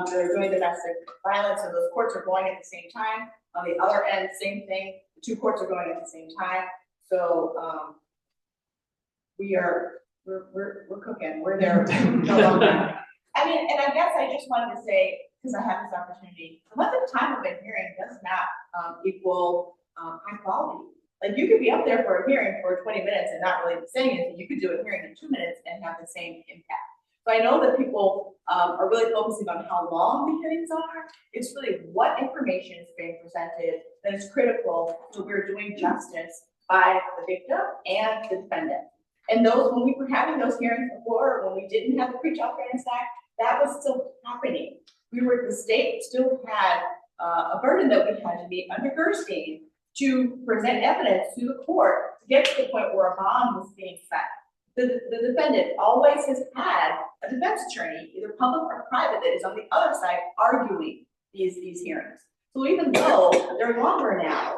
S12: They're doing domestic violence, so those courts are going at the same time. On the other end, same thing. The 2 courts are going at the same time. So we're cooking. We're there. I mean, and I guess I just wanted to say, because I have this opportunity, the length of time of a hearing does not equal high quality. Like you could be up there for a hearing for 20 minutes and not really say anything. You could do a hearing in 2 minutes and have the same impact. So I know that people are really focusing on how long the hearings are. It's really what information is being presented that is critical so we're doing justice by the victim and the defendant. And those, when we were having those hearings before, when we didn't have the Pretrial Fairness Act, that was still happening. The state still had a burden that we had to meet under Gerstein to present evidence to the court to get to the point where a bond was being set. The defendant always has had a defense attorney, either public or private, that is on the other side arguing these hearings. So even though they're longer now,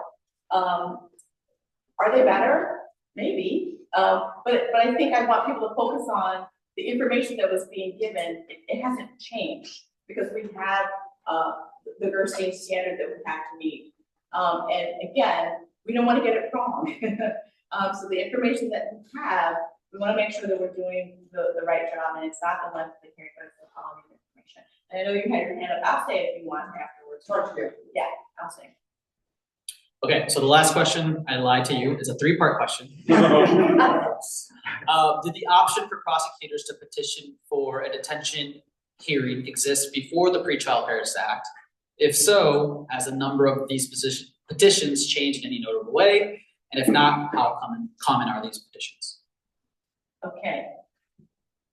S12: are they better? Maybe. But I think I want people to focus on the information that was being given. It hasn't changed because we have the Gerstein standard that we have to meet. And again, we don't want to get it wrong. So the information that we have, we want to make sure that we're doing the right job, and it's not the length of the hearing, but it's the quality of information. And I know you had your hand up. I'll say it if you want afterwards. Yeah, I'll say.
S1: Okay, so the last question, I lied to you, is a 3-part question. Did the option for prosecutors to petition for a detention hearing exist before the Pretrial Fairness Act? If so, has a number of these petitions changed in any notable way? And if not, how common are these petitions?
S12: Okay.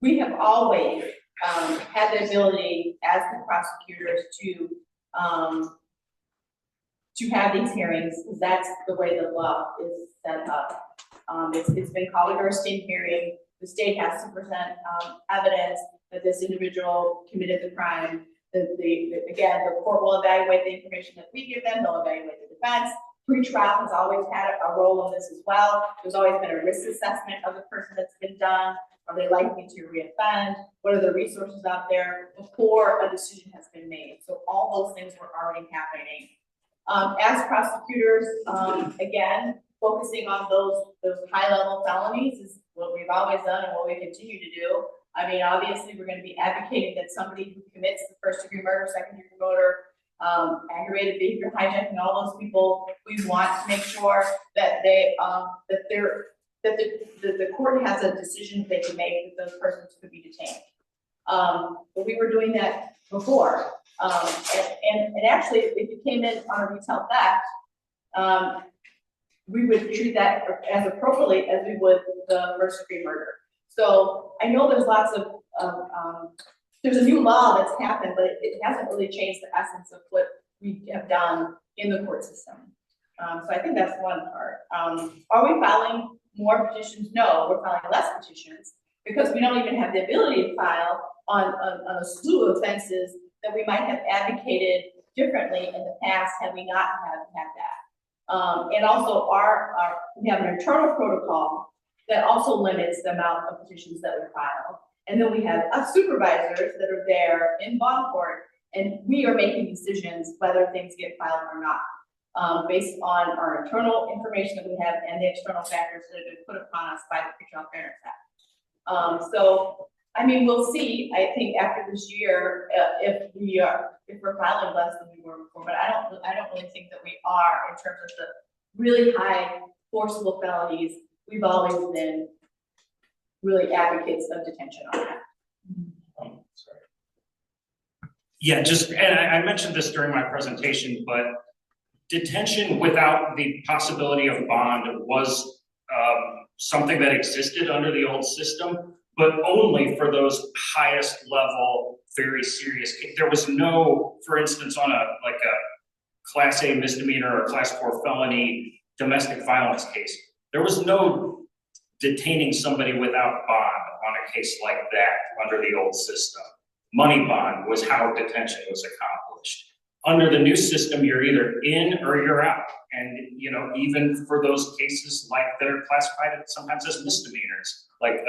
S12: We have always had the ability as the prosecutors to have these hearings, because that's the way the law is set up. It's been called a Gerstein hearing. The state has to present evidence that this individual committed the crime. Again, the court will evaluate the information that we give them. They'll evaluate the defense. Pretrial has always had a role in this as well. There's always been a risk assessment of the person that's been done. Are they likely to reoffend? What are the resources out there before a decision has been made? So all those things were already happening. As prosecutors, again, focusing on those high-level felonies is what we've always done and what we continue to do. I mean, obviously, we're going to be advocating that somebody who commits the first-degree murder, second-degree murder, aggravated behavior hijacking, all those people, we want to make sure that the court has a decision they can make that those persons could be detained. But we were doing that before. And actually, if you came in on a retail theft, we would treat that as appropriately as we would the first-degree murder. So I know there's lots of, there's a new law that's happened, but it hasn't really changed the essence of what we have done in the court system. So I think that's one part. Are we filing more petitions? No, we're filing less petitions because we don't even have the ability to file on a slew of offenses that we might have advocated differently in the past had we not had that. And also we have an internal protocol that also limits the amount of petitions that we file. And then we have supervisors that are there in bond court, and we are making decisions whether things get filed or not, based on our internal information that we have and the external factors that have been put upon us by the Pretrial Fairness Act. So, I mean, we'll see. I think after this year, if we're filing less than we were before, but I don't really think that we are in terms of the really high forcible felonies. We've always been really advocates of detention on that.
S8: Yeah, and I mentioned this during my presentation, but detention without the possibility of bond was something that existed under the old system, but only for those highest level, very serious cases. There was no, for instance, on a Class A misdemeanor or Class 4 felony domestic violence case, there was no detaining somebody without bond on a case like that under the old system. Money bond was how detention was accomplished. Under the new system, you're either in or you're out. And, even for those cases like that are classified sometimes as misdemeanors, like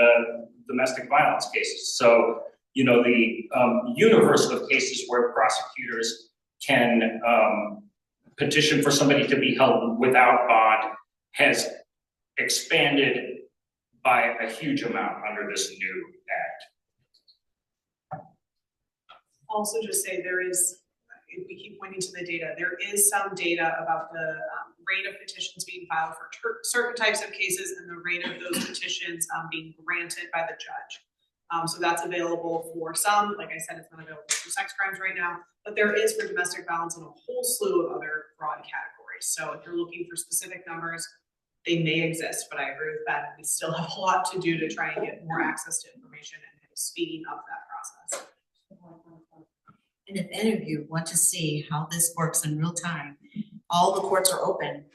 S8: domestic violence cases. So, the universe of cases where prosecutors can petition for somebody to be held without bond has expanded by a huge amount under this new act.
S9: Also just say if we keep pointing to the data, there is some data about the rate of petitions being filed for certain types of cases and the rate of those petitions being granted by the judge. So that's available for some. Like I said, it's not available for sex crimes right now, but there is for domestic violence and a whole slew of other broad categories. So if you're looking for specific numbers, they may exist, but I agree with that. We still have a lot to do to try and get more access to information and speeding up that process.
S10: And if any of you want to see how this works in real time, all the courts are open.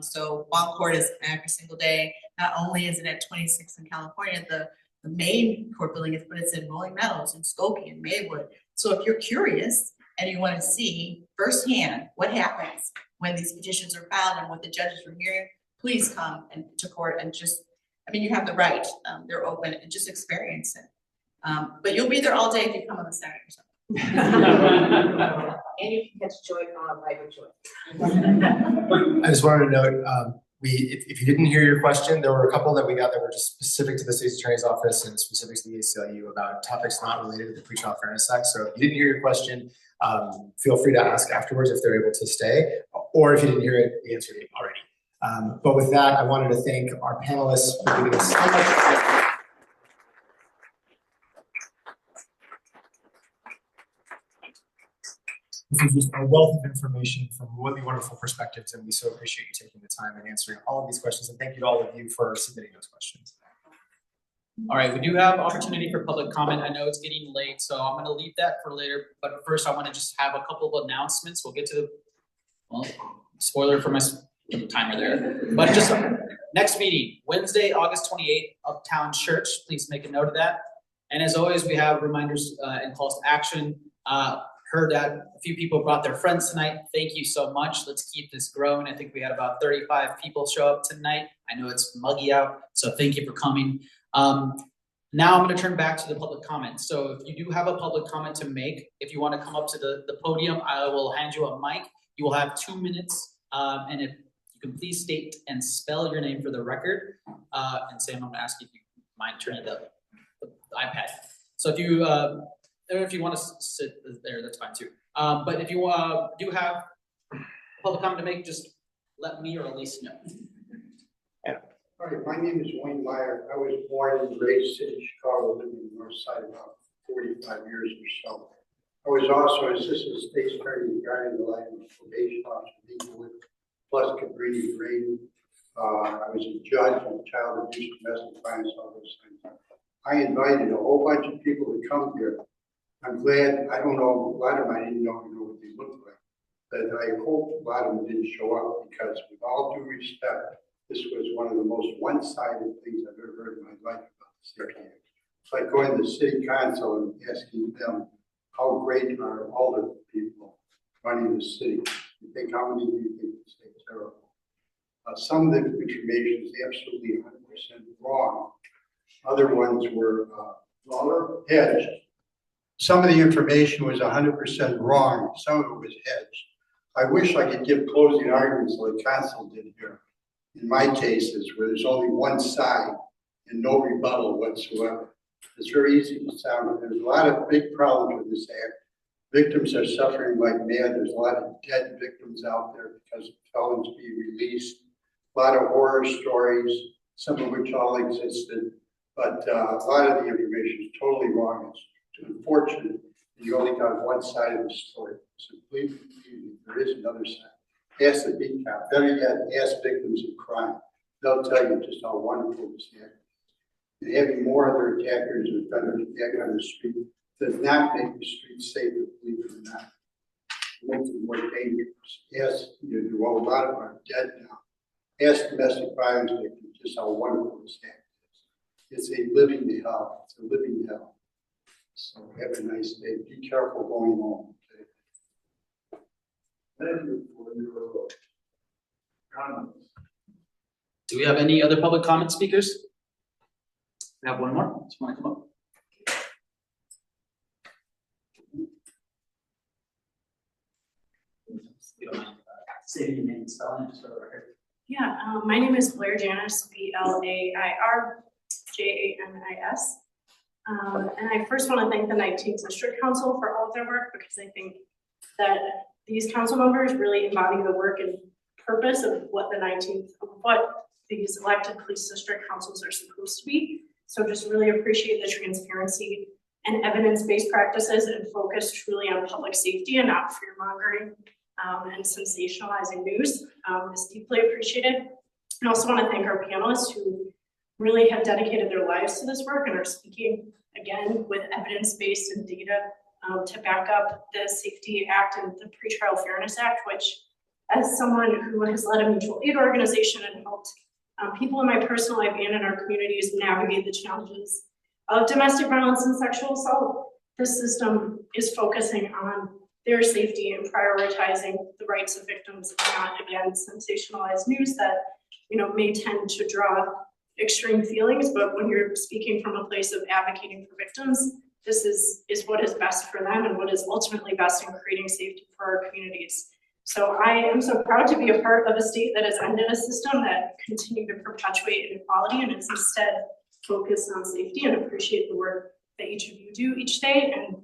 S10: So bond court is every single day. Not only is it at 26 in California, the main court building is, but it's in Rolling Meadows and Skokie and Maywood. So if you're curious and you want to see firsthand what happens when these petitions are filed and what the judges are hearing, please come to court and you have the right. They're open and just experience it. But you'll be there all day if you come on the Saturday or something.
S7: And you can catch Joy on Live Joy.
S3: I just wanted to note, if you didn't hear your question, there were a couple that we got that were just specific to the state's attorney's office and specific to the ACLU about topics not related to the Pretrial Fairness Act. So if you didn't hear your question, feel free to ask afterwards if they're able to stay, or if you didn't hear it, we answered it already. But with that, I wanted to thank our panelists for giving us so much. This is just a wealth of information from really wonderful perspectives, and we so appreciate you taking the time and answering all of these questions. And thank you to all of you for submitting those questions.
S1: All right, we do have opportunity for public comment. I know it's getting late, so I'm going to leave that for later. But first, I want to just have a couple of announcements. We'll get to the spoiler for my timer there. But just next meeting, Wednesday, August 28th, Uptown Church. Please make a note of that. And as always, we have reminders and calls to action. Heard that a few people brought their friends tonight. Thank you so much. Let's keep this growing. I think we had about 35 people show up tonight. I know it's muggy out, so thank you for coming. Now I'm going to turn back to the public comment. So if you do have a public comment to make, if you want to come up to the podium, I will hand you a mic. You will have 2 minutes. And if you can please state and spell your name for the record. And Sam, I'm going to ask you if you mind turning the iPad. So if you want to sit there, that's fine too. But if you do have public comment to make, just let me or Elise know.
S11: All right, my name is Wayne Meyer. I was born and raised in Chicago, living in the north side about 45 years or so. I was also an assistant state's attorney regarding the life of probation officer Deepwood, plus Cabrini Braden. I was a judge on child abuse, domestic violence, all those things. I invited a whole bunch of people to come here. I'm glad, I don't know, a lot of them I didn't know what they looked like. But I hope a lot of them didn't show up because with all due respect, this was one of the most one-sided things I've ever heard in my life about the city. It's like going to the city council and asking them how great are all the people running the city. You think how many do you think the state's terrible? Some of the information is absolutely 100% wrong. Other ones were hedged. Some of the information was 100% wrong. Some of it was hedged. I wish I could give closing arguments like counsel did here. In my cases, where there's only one side and no rebuttal whatsoever. It's very easy to sound. There's a lot of big problems with this act. Victims are suffering like mad. There's a lot of dead victims out there because of felons being released. A lot of horror stories, some of which all existed. But a lot of the information is totally wrong. It's unfortunate that you only got one side of the story. So please, there is another side. Ask the beat count. Better yet, ask victims of crime. They'll tell you just how wonderful this act is. And having more other attackers or offenders attack on the street does not make the street safer, believe it or not. It makes it more dangerous. Ask, well, a lot of them are dead now. Ask domestic violence victims just how wonderful this act is. It's a living hell. It's a living hell. So have a nice day. Be careful going home. Okay?
S4: Thank you for your comments.
S1: Do we have any other public comment speakers? We have one more. Just want to come up. Say your name and spelling just for the record.
S13: Yeah, my name is Blair Janis, BLAIR JANIS. And I first want to thank the 19th District Council for all of their work because I think that these council members really embody the work and purpose of what these elected police district councils are supposed to be. So just really appreciate the transparency and evidence-based practices and focus truly on public safety and not fear-mongering and sensationalizing news. Is deeply appreciated. I also want to thank our panelists who really have dedicated their lives to this work and are speaking again with evidence-based and data to back up the Safety Act and the Pretrial Fairness Act, which, as someone who has led a mutual aid organization and helped people in my personal life and in our communities navigate the challenges of domestic violence and sexual assault, this system is focusing on their safety and prioritizing the rights of victims, not again sensationalized news that may tend to draw extreme feelings. But when you're speaking from a place of advocating for victims, this is what is best for them and what is ultimately best in creating safety for our communities. So I am so proud to be a part of a state that has ended a system that continued to perpetuate inequality and is instead focused on safety, and appreciate the work that each of you do each day, and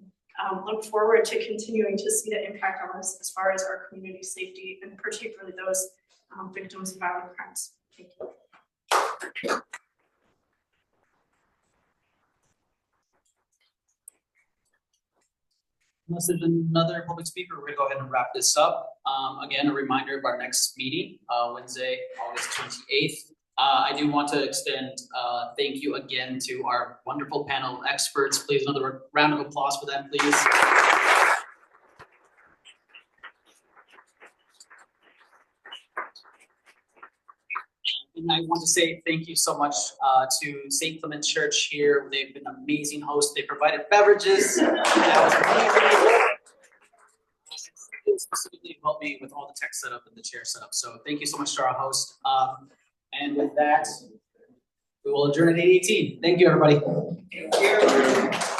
S13: look forward to continuing to see the impact on us as far as our community safety and particularly those victims of violent crimes. Thank you.
S1: Unless there's another public speaker, we're going to go ahead and wrap this up. Again, a reminder of our next meeting, Wednesday, August 28th. I do want to extend thank you again to our wonderful panel of experts. Please, another round of applause for them, please. And I want to say thank you so much to St. Clement Church here. They've been amazing hosts. They provided beverages. They specifically helped me with all the tech setup and the chair setup. So thank you so much to our host. And with that, we will adjourn at 8:18. Thank you, everybody.
S10: Thank you.